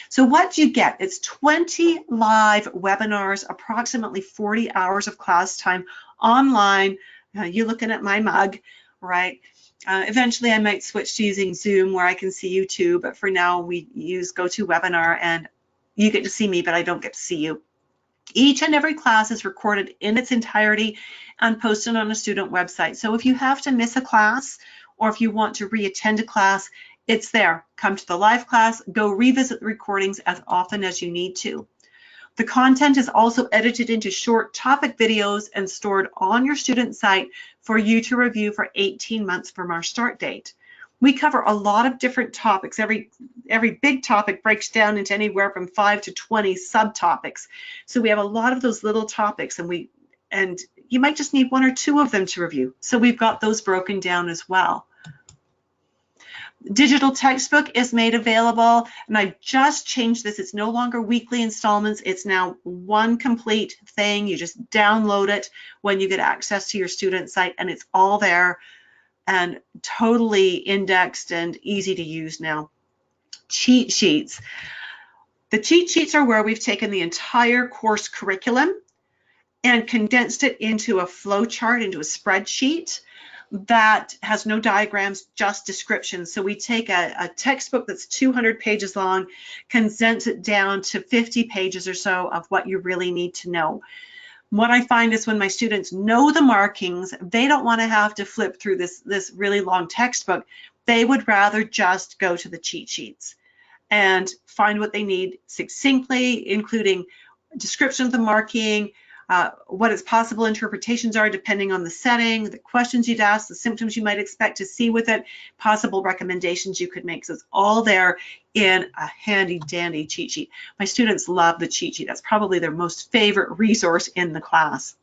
So what do you get? It's 20 live webinars, approximately 40 hours of class time online. You're looking at my mug, right? Eventually I might switch to using Zoom where I can see you too, but for now we use GoToWebinar and you get to see me, but I don't get to see you. Each and every class is recorded in its entirety and posted on a student website. So if you have to miss a class or if you want to re-attend a class, it's there. Come to the live class, go revisit the recordings as often as you need to. The content is also edited into short topic videos and stored on your student site for you to review for 18 months from our start date. We cover a lot of different topics. Every big topic breaks down into anywhere from 5 to 20 subtopics. So we have a lot of those little topics, and you might just need 1 or 2 of them to review. So we've got those broken down as well. Digital textbook is made available, and I've just changed this. It's no longer weekly installments. It's now one complete thing. You just download it when you get access to your student site, and it's all there and totally indexed and easy to use now. Cheat sheets. The cheat sheets are where we've taken the entire course curriculum and condensed it into a flow chart, into a spreadsheet that has no diagrams, just descriptions. So we take a textbook that's 200 pages long, condense it down to 50 pages or so of what you really need to know. What I find is when my students know the markings, they don't want to have to flip through this really long textbook. They would rather just go to the cheat sheets and find what they need succinctly, including description of the marking, what its possible interpretations are depending on the setting, the questions you'd ask, the symptoms you might expect to see with it, possible recommendations you could make. So it's all there in a handy dandy cheat sheet. My students love the cheat sheet. That's probably their most favorite resource in the class.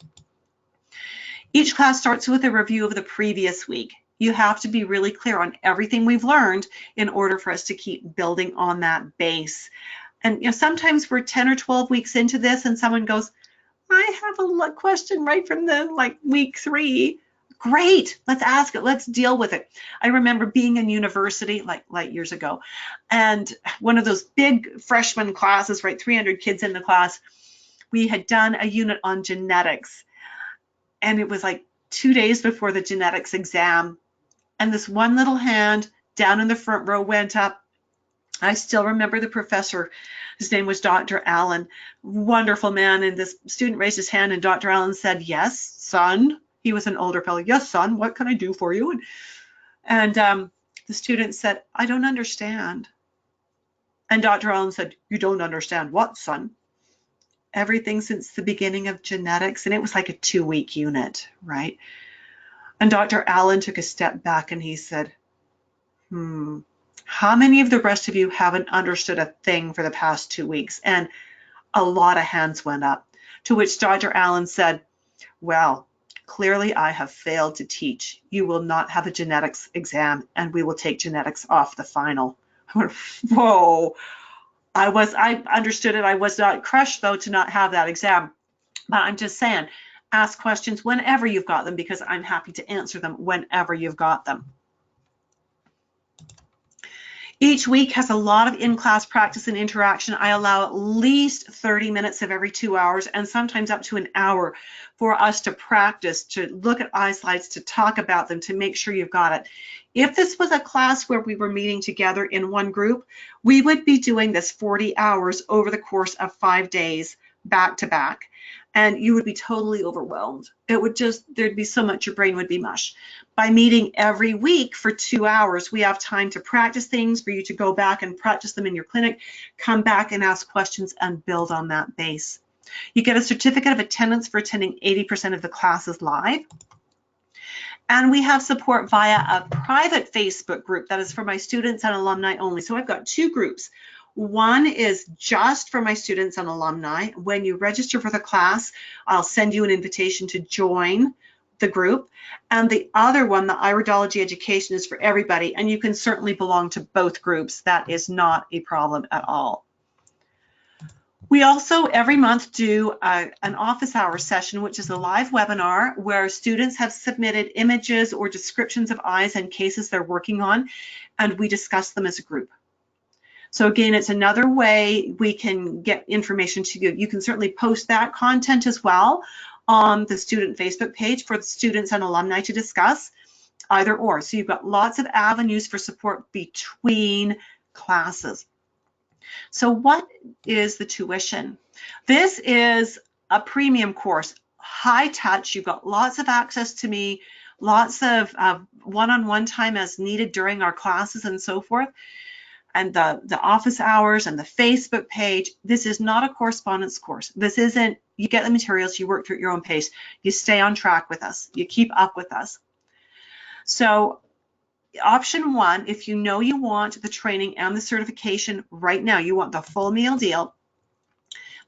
Each class starts with a review of the previous week. You have to be really clear on everything we've learned in order for us to keep building on that base. And sometimes we're 10 or 12 weeks into this and someone goes, I have a question right from the week 3. Great, let's ask it, let's deal with it. I remember being in university like years ago, and one of those big freshman classes, right, 300 kids in the class, we had done a unit on genetics, and it was like 2 days before the genetics exam, and this one little hand down in the front row went up. I still remember the professor. His name was Dr. Allen, wonderful man. And this student raised his hand and Dr. Allen said, yes, son. He was an older fellow. Yes, son, what can I do for you? And the student said, I don't understand. And Dr. Allen said, you don't understand what, son? Everything since the beginning of genetics. And it was like a 2-week unit, right? And Dr. Allen took a step back and he said, how many of the rest of you haven't understood a thing for the past 2 weeks? And a lot of hands went up, to which Dr. Allen said, well, clearly I have failed to teach. You will not have a genetics exam and we will take genetics off the final. I went, whoa. I understood it. I was not crushed though to not have that exam. But I'm just saying, ask questions whenever you've got them because I'm happy to answer them whenever you've got them. Each week has a lot of in-class practice and interaction. I allow at least 30 minutes of every 2 hours and sometimes up to an hour for us to practice, to look at eye slides, to talk about them, to make sure you've got it. If this was a class where we were meeting together in one group, we would be doing this 40 hours over the course of 5 days back to back. And you would be totally overwhelmed. It would there'd be so much your brain would be mush. By meeting every week for 2 hours, we have time to practice things for you to go back and practice them in your clinic, come back and ask questions and build on that base. You get a certificate of attendance for attending 80% of the classes live. And we have support via a private Facebook group that is for my students and alumni only. So I've got 2 groups. One is just for my students and alumni. When you register for the class, I'll send you an invitation to join the group. And the other one, the Iridology education, is for everybody. And you can certainly belong to both groups. That is not a problem at all. We also every month do an office hour session, which is a live webinar where students have submitted images or descriptions of eyes and cases they're working on, and we discuss them as a group. So again, it's another way we can get information to you. You can certainly post that content as well on the student Facebook page for the students and alumni to discuss, either or. So you've got lots of avenues for support between classes. So what is the tuition? This is a premium course, high touch. You've got lots of access to me, lots of one-on-one time as needed during our classes and so forth. And the office hours and the Facebook page. This is not a correspondence course. This isn't, you get the materials, you work through at your own pace, you stay on track with us, you keep up with us. So option 1, if you know you want the training and the certification right now, you want the full meal deal,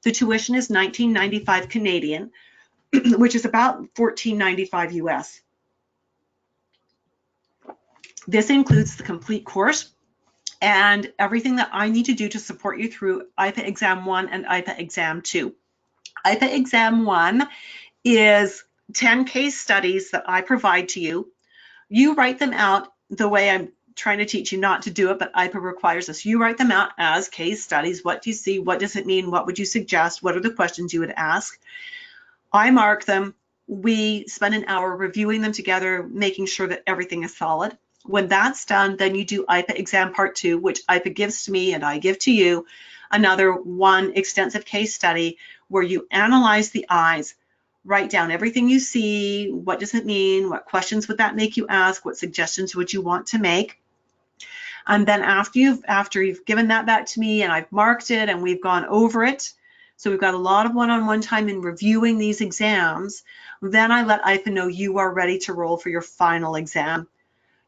the tuition is $19.95 Canadian, which is about $14.95 US. This includes the complete course and everything that I need to do to support you through IPA Exam 1 and IPA Exam 2. IPA Exam 1 is 10 case studies that I provide to you. You write them out the way I'm trying to teach you not to do it, but IPA requires this. You write them out as case studies. What do you see? What does it mean? What would you suggest? What are the questions you would ask? I mark them. we spend an hour reviewing them together, making sure that everything is solid. When that's done, then you do IPA exam part 2, which IPA gives to me and I give to you, another one extensive case study where you analyze the eyes, write down everything you see, what does it mean, what questions would that make you ask, what suggestions would you want to make. And then after you've given that back to me and I've marked it and we've gone over it, so we've got a lot of one-on-one time in reviewing these exams, then I let IPA know you are ready to roll for your final exam.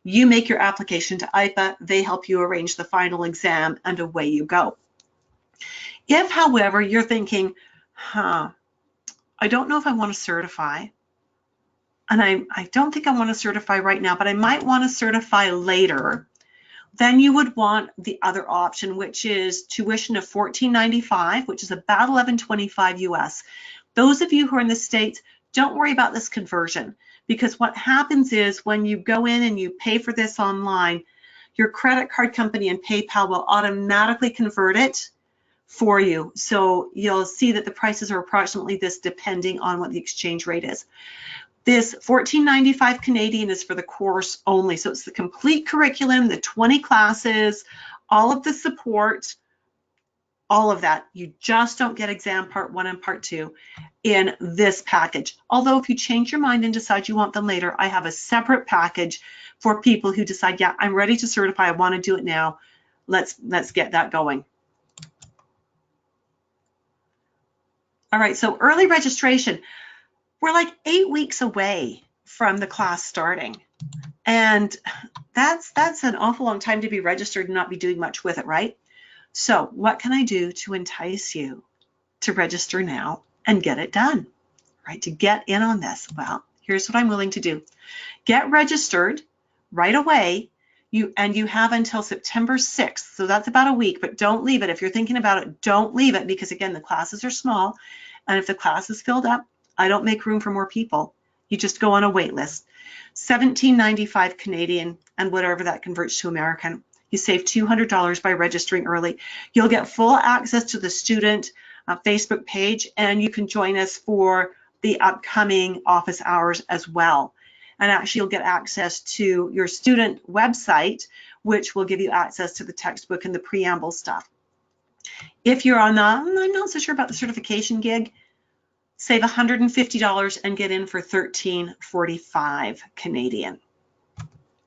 You make your application to IPA, they help you arrange the final exam, and away you go. If, however, you're thinking, I don't know if I want to certify, and I don't think I want to certify right now, but I might want to certify later, then you would want the other option, which is tuition of $14.95, which is about $11.25 US. Those of you who are in the States, don't worry about this conversion, because what happens is when you go in and you pay for this online, your credit card company and PayPal will automatically convert it for you. So you'll see that the prices are approximately this depending on what the exchange rate is. This $14.95 Canadian is for the course only. So it's the complete curriculum, the 20 classes, all of the support, all of that. You just don't get exam part 1 and part 2 in this package. Although if you change your mind and decide you want them later, I have a separate package for people who decide, yeah, I'm ready to certify, I want to do it now. Let's get that going. All right, so early registration. We're like 8 weeks away from the class starting. And that's an awful long time to be registered and not be doing much with it, right? So what can I do to entice you to register now and get it done, right? To get in on this. Well, here's what I'm willing to do. Get registered right away. You have until September 6th. So that's about a week, but don't leave it. If you're thinking about it, don't leave it, because again, the classes are small. And if the class is filled up, I don't make room for more people. You just go on a wait list. $17.95 Canadian, and whatever that converts to American. You save $200 by registering early. You'll get full access to the student Facebook page, and you can join us for the upcoming office hours as well. And actually, you'll get access to your student website, which will give you access to the textbook and the preamble stuff. If you're on the, I'm not so sure about the certification gig, save $150 and get in for $13.45 Canadian.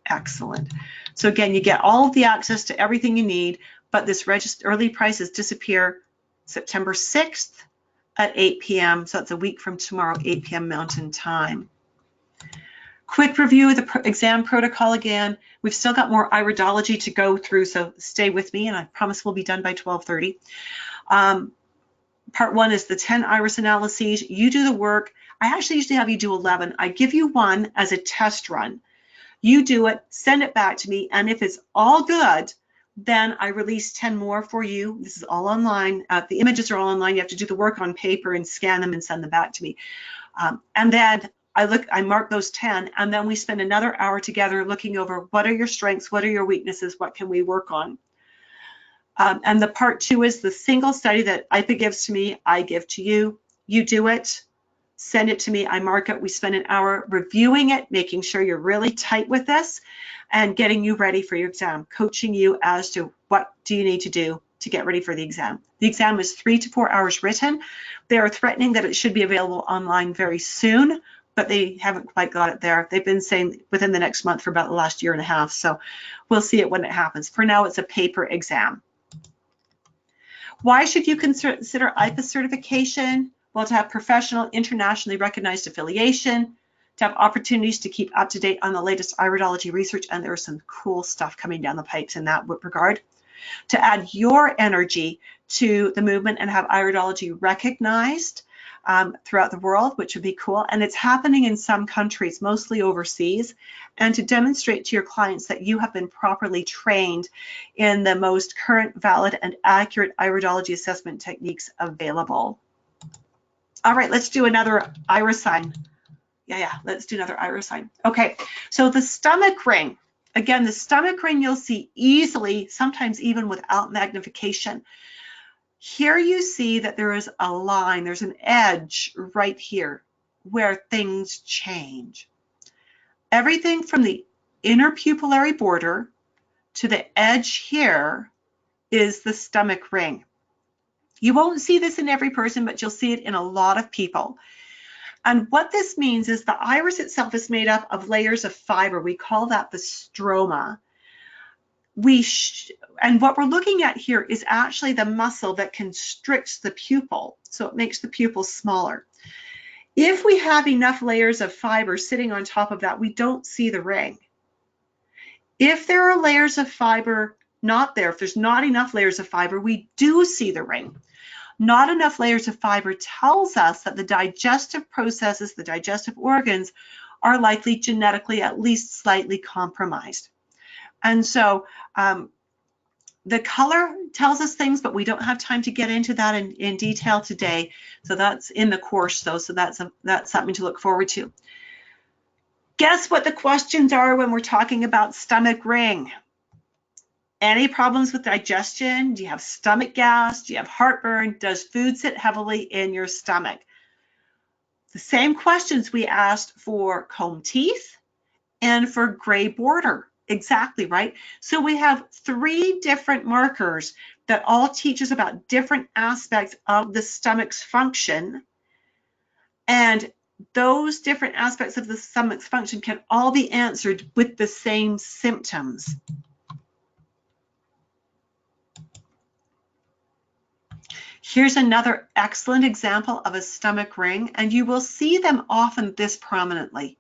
Excellent. So again, you get all of the access to everything you need, but this early prices disappear September 6th at 8 p.m. So that's a week from tomorrow, 8 p.m. Mountain Time. Quick review of the exam protocol again. We've still got more iridology to go through, so stay with me, and I promise we'll be done by 12:30. Part 1 is the 10 iris analyses. You do the work. I actually usually have you do 11. I give you one as a test run. You do it, send it back to me, and if it's all good, then I release 10 more for you. This is all online. The images are all online. You have to do the work on paper and scan them and send them back to me. And then I mark those 10, and then we spend another hour together looking over what are your strengths, what are your weaknesses, what can we work on. And the part 2 is the single study that IPA gives to me, I give to you. You do it, send it to me, I mark it. We spend an hour reviewing it, making sure you're really tight with this, and getting you ready for your exam, coaching you as to what do you need to do to get ready for the exam. The exam is 3 to 4 hours written. They are threatening that it should be available online very soon, but they haven't quite got it there. They've been saying within the next month for about the last year and a half, so we'll see it when it happens. For now, it's a paper exam. Why should you consider IPA certification? Well, to have professional, internationally recognized affiliation, to have opportunities to keep up to date on the latest iridology research, and there is some cool stuff coming down the pipes in that regard. To add your energy to the movement and have iridology recognized throughout the world, which would be cool. And it's happening in some countries, mostly overseas, and to demonstrate to your clients that you have been properly trained in the most current, valid, and accurate iridology assessment techniques available. All right, let's do another iris sign. Yeah, let's do another iris sign. Okay, so the stomach ring. Again, the stomach ring you'll see easily, sometimes even without magnification. Here you see that there is a line, there's an edge right here. where things change. Everything from the inner pupillary border to the edge here is the stomach ring. You won't see this in every person, but you'll see it in a lot of people. And what this means is the iris itself is made up of layers of fiber. We call that the stroma. And what we're looking at here is actually the muscle that constricts the pupil, so it makes the pupil smaller. If we have enough layers of fiber sitting on top of that, we don't see the ring. If there are layers of fiber not there, if there's not enough layers of fiber, we do see the ring. Not enough layers of fiber tells us that the digestive processes, the digestive organs, are likely genetically at least slightly compromised. And so the color tells us things, but we don't have time to get into that in detail today. So that's in the course though, so that's something to look forward to. Guess what the questions are when we're talking about stomach ring? Any problems with digestion? Do you have stomach gas? Do you have heartburn? Does food sit heavily in your stomach? The same questions we asked for comb teeth and for gray border. Exactly, right? So we have 3 different markers that all teach us about different aspects of the stomach's function. And those different aspects of the stomach's function can all be answered with the same symptoms. Here's another excellent example of a stomach ring, and you will see them often this prominently.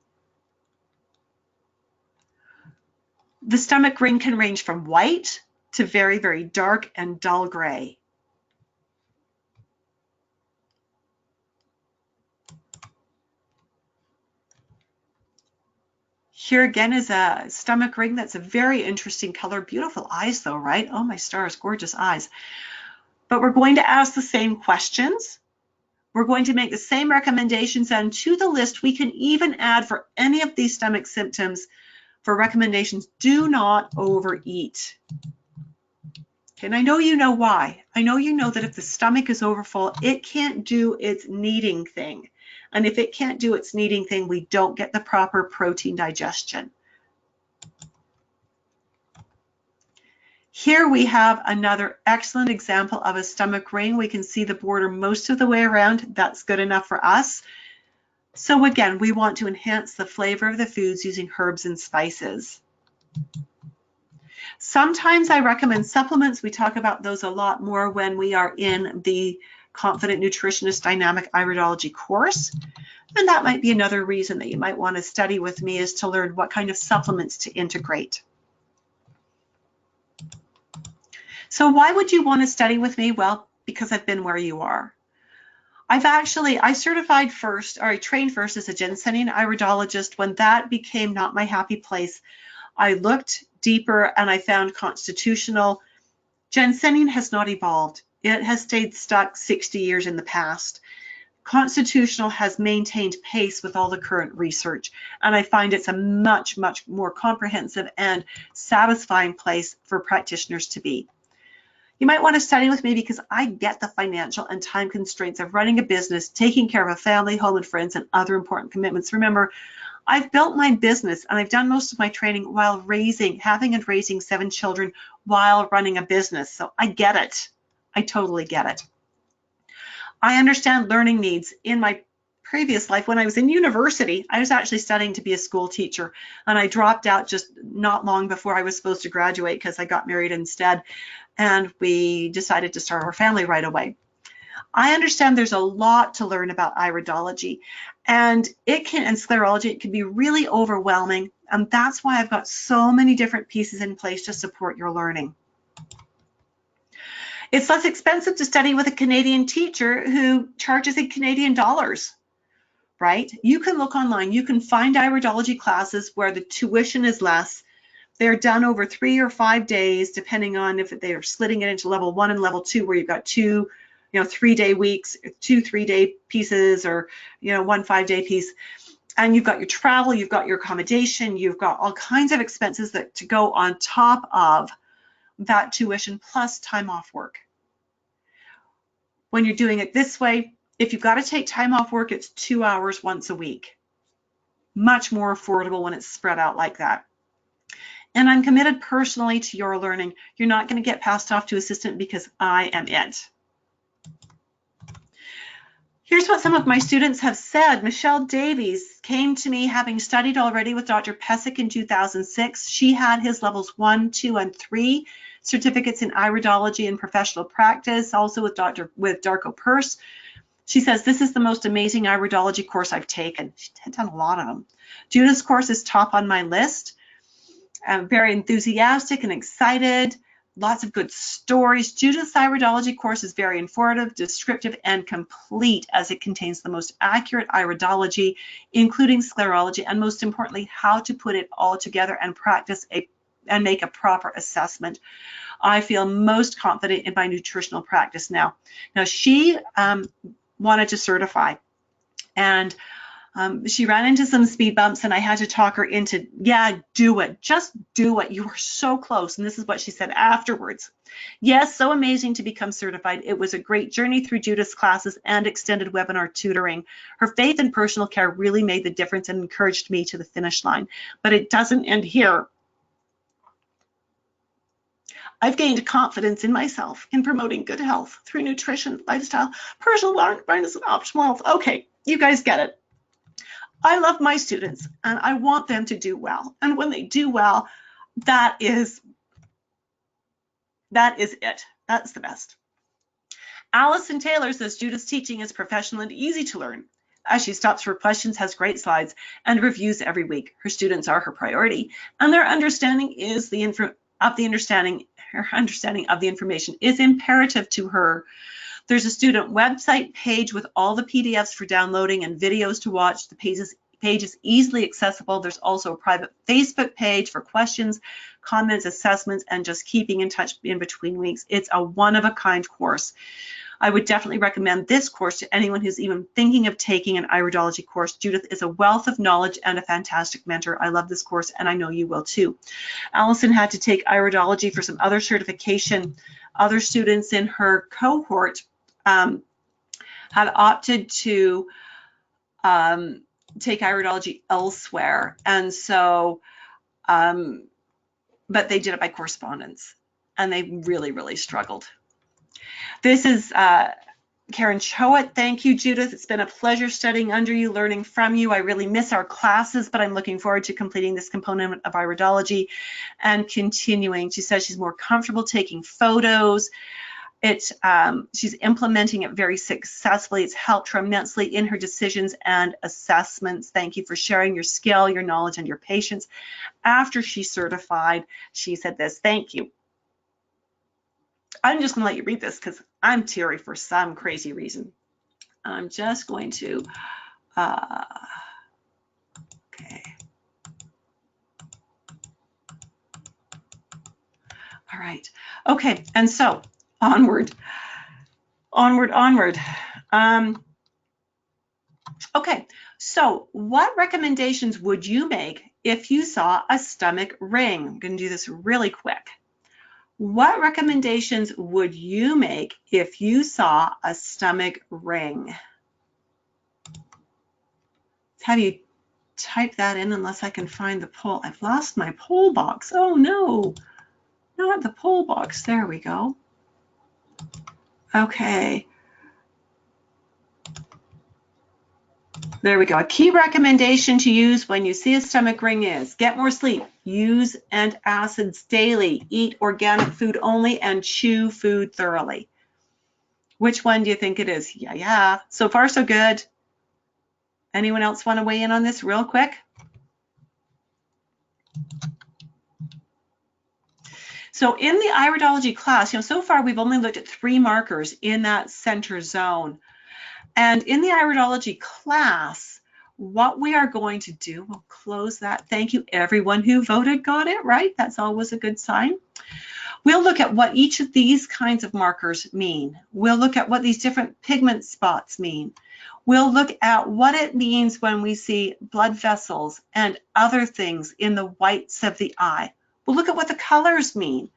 The stomach ring can range from white to very, very dark and dull gray. Here again is a stomach ring that's a very interesting color. Beautiful eyes though, right? Oh my stars, gorgeous eyes. But we're going to ask the same questions. We're going to make the same recommendations, and to the list we can even add for any of these stomach symptoms for recommendations. Do not overeat. Okay, and I know you know why. I know you know that if the stomach is overfull, it can't do its kneading thing. And if it can't do its kneading thing, we don't get the proper protein digestion. Here we have another excellent example of a stomach ring. We can see the border most of the way around. That's good enough for us. So again, we want to enhance the flavor of the foods using herbs and spices. Sometimes I recommend supplements. We talk about those a lot more when we are in the Confident Nutritionist Dynamic Iridology course. And that might be another reason that you might want to study with me, is to learn what kind of supplements to integrate. So why would you want to study with me? Well, because I've been where you are. I certified first, or I trained first as a ginsening iridologist. When that became not my happy place, I looked deeper and I found constitutional. Ginsening has not evolved. It has stayed stuck 60 years in the past. Constitutional has maintained pace with all the current research, and I find it's a much, much more comprehensive and satisfying place for practitioners to be. You might want to study with me because I get the financial and time constraints of running a business, taking care of a family, home, and friends, and other important commitments. Remember, I've built my business and I've done most of my training while having and raising 7 children while running a business. So I get it. I totally get it. I understand learning needs. In my previous life, when I was in university, I was actually studying to be a school teacher, and I dropped out just not long before I was supposed to graduate because I got married instead, and we decided to start our family right away. I understand there's a lot to learn about iridology, and sclerology. It can be really overwhelming, and that's why I've got so many different pieces in place to support your learning. It's less expensive to study with a Canadian teacher who charges in Canadian dollars, right? You can look online. You can find iridology classes where the tuition is less. They're done over 3 or 5 days, depending on if they are splitting it into level 1 and level 2, where you've got 2 3-day weeks, 2 3-day pieces, or 1 5-day piece. And you've got your travel, you've got your accommodation, you've got all kinds of expenses to go on top of that tuition plus time off work. When you're doing it this way, If you've got to take time off work, it's 2 hours once a week. Much more affordable when it's spread out like that. And I'm committed personally to your learning. You're not going to get passed off to assistant because I am it. Here's what some of my students have said. Michelle Davies came to me having studied already with Dr. Pesic in 2006. She had his levels 1, 2, and 3 certificates in iridology and professional practice, also with Darko Peirce. She says, this is the most amazing iridology course I've taken. She had done a lot of them. Judith's course is top on my list. I'm very enthusiastic and excited. Lots of good stories. Judith's iridology course is very informative, descriptive, and complete as it contains the most accurate iridology, including sclerology, and most importantly, how to put it all together and practice and make a proper assessment. I feel most confident in my nutritional practice now. Now, she wanted to certify, and she ran into some speed bumps, and I had to talk her into, yeah, do it. Just do it. You are so close. And this is what she said afterwards. Yes, so amazing to become certified. It was a great journey through Judith's classes and extended webinar tutoring. Her faith in personal care really made the difference and encouraged me to the finish line. But it doesn't end here. I've gained confidence in myself in promoting good health through nutrition, lifestyle, personal awareness, and optimal health. Okay, you guys get it. I love my students and I want them to do well. And when they do well, that is it. That's the best. Allison Taylor says Judith's teaching is professional and easy to learn. As she stops for questions, has great slides and reviews every week. Her students are her priority, and their understanding of the information is imperative to her. There's a student website page with all the PDFs for downloading and videos to watch. The page is easily accessible. There's also a private Facebook page for questions, comments, assessments, and just keeping in touch in between weeks. It's a one-of-a-kind course. I would definitely recommend this course to anyone who's even thinking of taking an iridology course. Judith is a wealth of knowledge and a fantastic mentor. I love this course, and I know you will too. Allison had to take iridology for some other certification. Other students in her cohort had opted to take iridology elsewhere, and so but they did it by correspondence, and they really struggled. This is Karen Choate. Thank you, Judith. It's been a pleasure studying under you, learning from you. I really miss our classes, but I'm looking forward to completing this component of iridology and continuing. She says she's more comfortable taking photos. She's implementing it very successfully. It's helped her immensely in her decisions and assessments. Thank you for sharing your skill, your knowledge, and your patience. After she certified, she said this, thank you. I'm just going to let you read this because I'm teary for some crazy reason. I'm just going to, okay. All right. Okay, and so onward. Okay, so what recommendations would you make if you saw a stomach ring? I'm going to do this really quick. What recommendations would you make if you saw a stomach ring? Have you type that in unless I can find the poll? I've lost my poll box. Oh no, not the poll box. There we go. Okay. There we go. A key recommendation to use when you see a stomach ring is get more sleep, use antacids daily, eat organic food only, and chew food thoroughly. Which one do you think it is? Yeah. So far, so good. Anyone else want to weigh in on this real quick? So in the iridology class, so far we've only looked at 3 markers in that center zone. And in the iridology class, what we are going to do, we'll close that. Thank you, everyone who voted got it right. That's always a good sign. We'll look at what each of these kinds of markers mean. We'll look at what these different pigment spots mean. We'll look at what it means when we see blood vessels and other things in the whites of the eye. We'll look at what the colors mean.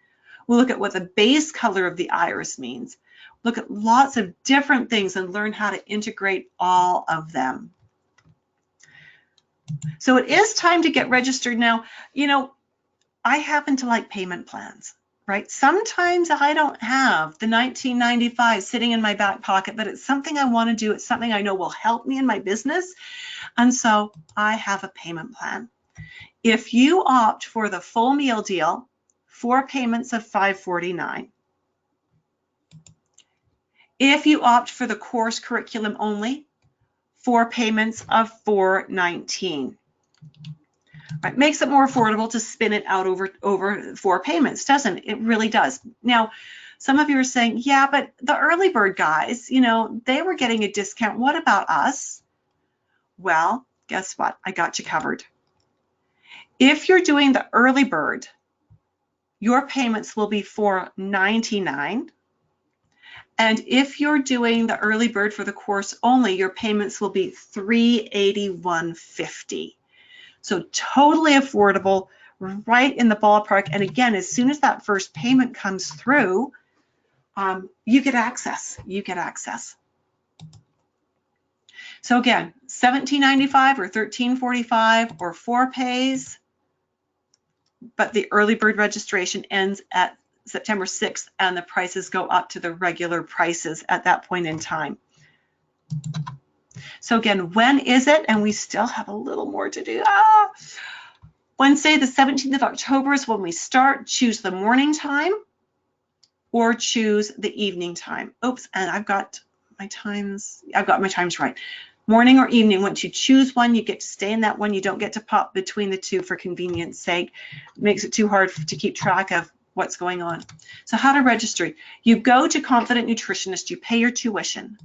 We'll look at what the base color of the iris means. Look at lots of different things and learn how to integrate all of them. So it is time to get registered now. You know, I happen to like payment plans, right? Sometimes I don't have the $19.95 sitting in my back pocket, but it's something I want to do. It's something I know will help me in my business. And so I have a payment plan. If you opt for the full meal deal, 4 payments of $5.49. If you opt for the course curriculum only, 4 payments of $4.19. Right, makes it more affordable to spin it out over 4 payments, doesn't it? It really does. Now, some of you are saying, yeah, but the early bird guys, you know, they were getting a discount. What about us? Well, guess what? I got you covered. If you're doing the early bird, your payments will be $4.99. And if you're doing the early bird for the course only, your payments will be $381.50. So totally affordable, right in the ballpark. And again, as soon as that first payment comes through, you get access. You get access. So again, $17.95 or $13.45 or 4 pays, but the early bird registration ends at September 6th, and the prices go up to the regular prices at that point in time. So again, when is it? And we still have a little more to do. Wednesday, the 17th of October is when we start. Choose the morning time or choose the evening time. Oops, and I've got my times right. Morning or evening, once you choose one, you get to stay in that one. You don't get to pop between the two for convenience sake. It makes it too hard to keep track of what's going on. So how to register? You go to Confident Nutritionist, you pay your tuition.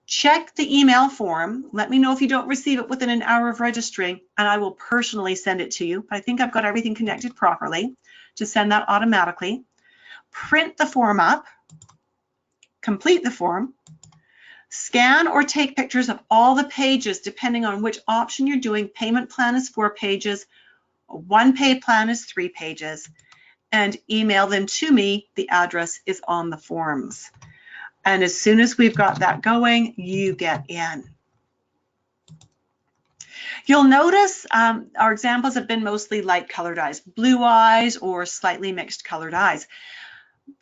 Check the email form. Let me know if you don't receive it within an hour of registering, and I will personally send it to you. I think I've got everything connected properly to send that automatically. Print the form up, complete the form, scan or take pictures of all the pages depending on which option you're doing. Payment plan is 4 pages, a 1-pay plan is 3 pages, and email them to me. The address is on the forms. And as soon as we've got that going, you get in. You'll notice our examples have been mostly light colored eyes, blue eyes or slightly mixed colored eyes.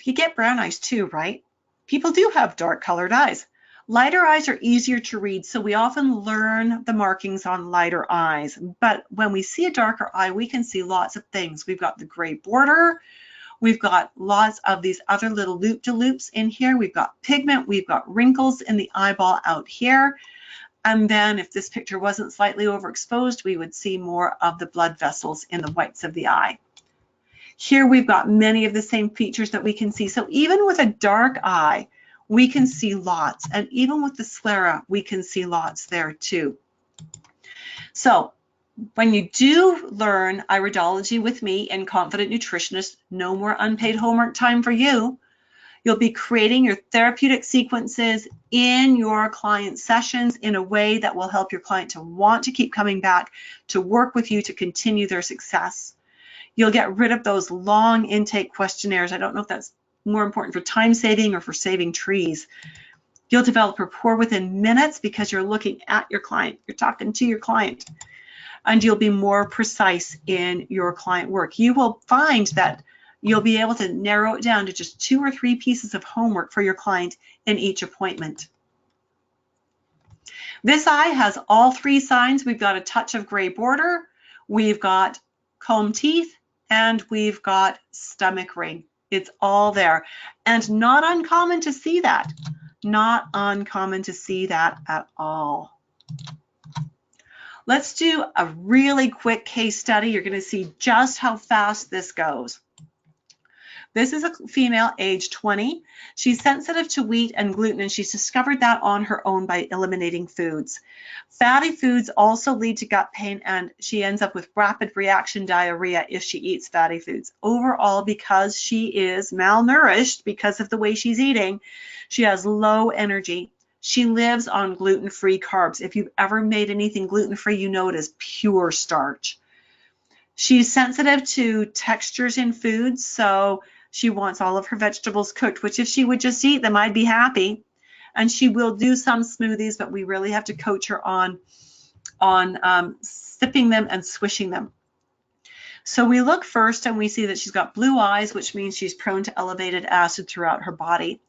You get brown eyes too, right? People do have dark colored eyes. Lighter eyes are easier to read, so we often learn the markings on lighter eyes. But when we see a darker eye, we can see lots of things. We've got the gray border. We've got lots of these other little loop-de-loops in here. We've got pigment. We've got wrinkles in the eyeball out here. And then if this picture wasn't slightly overexposed, we would see more of the blood vessels in the whites of the eye. Here we've got many of the same features that we can see. So even with a dark eye, we can see lots. And even with the sclera, we can see lots there too. So when you do learn Iridology with me and Confident Nutritionist, no more unpaid homework time for you. You'll be creating your therapeutic sequences in your client sessions in a way that will help your client to want to keep coming back to work with you to continue their success. You'll get rid of those long intake questionnaires. I don't know if that's more important for time saving or for saving trees. You'll develop rapport within minutes because you're looking at your client. You're talking to your client. And you'll be more precise in your client work. You will find that you'll be able to narrow it down to just 2 or 3 pieces of homework for your client in each appointment. This eye has all 3 signs. We've got a touch of gray border, we've got comb teeth, and we've got stomach ring. It's all there. And not uncommon to see that. Not uncommon to see that at all. Let's do a really quick case study. You're going to see just how fast this goes. This is a female, age 20. She's sensitive to wheat and gluten, and she's discovered that on her own by eliminating foods. Fatty foods also lead to gut pain, and she ends up with rapid reaction diarrhea if she eats fatty foods. Overall, because she is malnourished because of the way she's eating, she has low energy. She lives on gluten-free carbs. If you've ever made anything gluten-free, you know it is pure starch. She's sensitive to textures in foods, so She wants all of her vegetables cooked, which if she would just eat them, I'd be happy. And she will do some smoothies, but we really have to coach her on sipping them and swishing them. So we look first and we see that she's got blue eyes, which means she's prone to elevated acid throughout her body.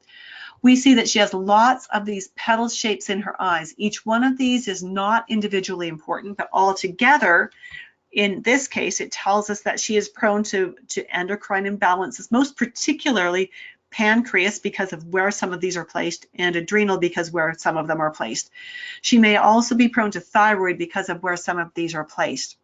We see that she has lots of these petal shapes in her eyes. Each one of these is not individually important, but all together, in this case, it tells us that she is prone to endocrine imbalances, most particularly pancreas because of where some of these are placed, and adrenal because where some of them are placed. She may also be prone to thyroid because of where some of these are placed.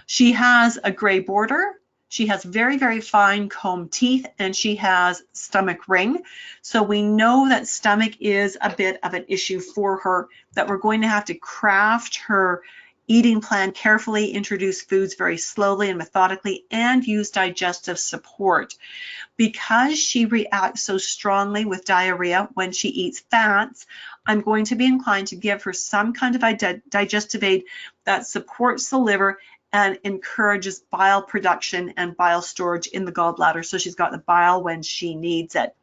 She has a gray border. She has very, very fine comb teeth, and she has stomach ring. So we know that stomach is a bit of an issue for her, that we're going to have to craft her eating plan carefully, introduce foods very slowly and methodically, and use digestive support. Because she reacts so strongly with diarrhea when she eats fats, I'm going to be inclined to give her some kind of digestive aid that supports the liver and encourages bile production and bile storage in the gallbladder, so she's got the bile when she needs it.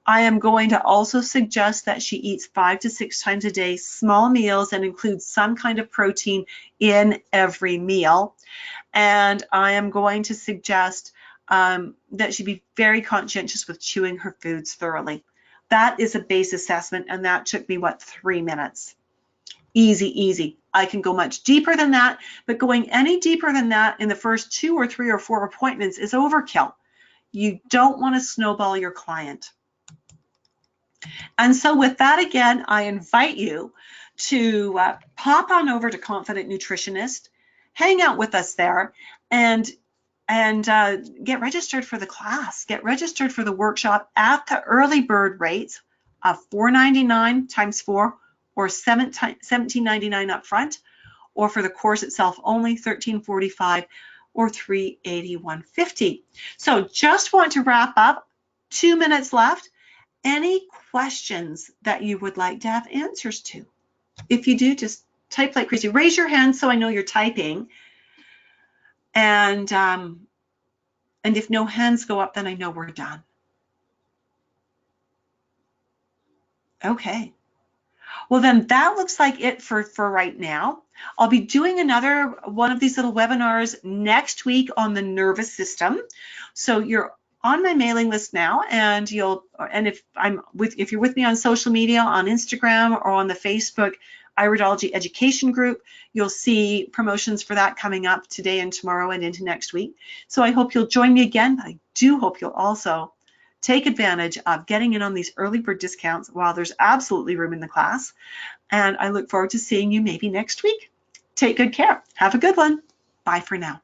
I am going to also suggest that she eats 5 to 6 times a day, small meals, and includes some kind of protein in every meal. And I am going to suggest that she be very conscientious with chewing her foods thoroughly. That is a base assessment, and that took me, 3 minutes. Easy, easy. I can go much deeper than that, but going any deeper than that in the first 2 or 3 or 4 appointments is overkill. You don't want to snowball your client. And so with that, again, I invite you to pop on over to Confident Nutritionist, hang out with us there, and get registered for the class, get registered for the workshop at the early bird rates of $4.99 times 4, or $17.99 up front, or for the course itself only $13.45 or $381.50. So just want to wrap up, 2 minutes left. Any questions that you would like to have answers to? If you do, just type like crazy. Raise your hand so I know you're typing. And if no hands go up, then I know we're done. Okay. Well, then that looks like it for right now. I'll be doing another one of these little webinars next week on the nervous system. So you're on my mailing list now, and if you're with me on social media, on Instagram or on the Facebook Iridology education group, you'll see promotions for that coming up today and tomorrow and into next week. So I hope you'll join me again, but I do hope you'll also take advantage of getting in on these early bird discounts while there's absolutely room in the class. And I look forward to seeing you maybe next week. Take good care. Have a good one. Bye for now.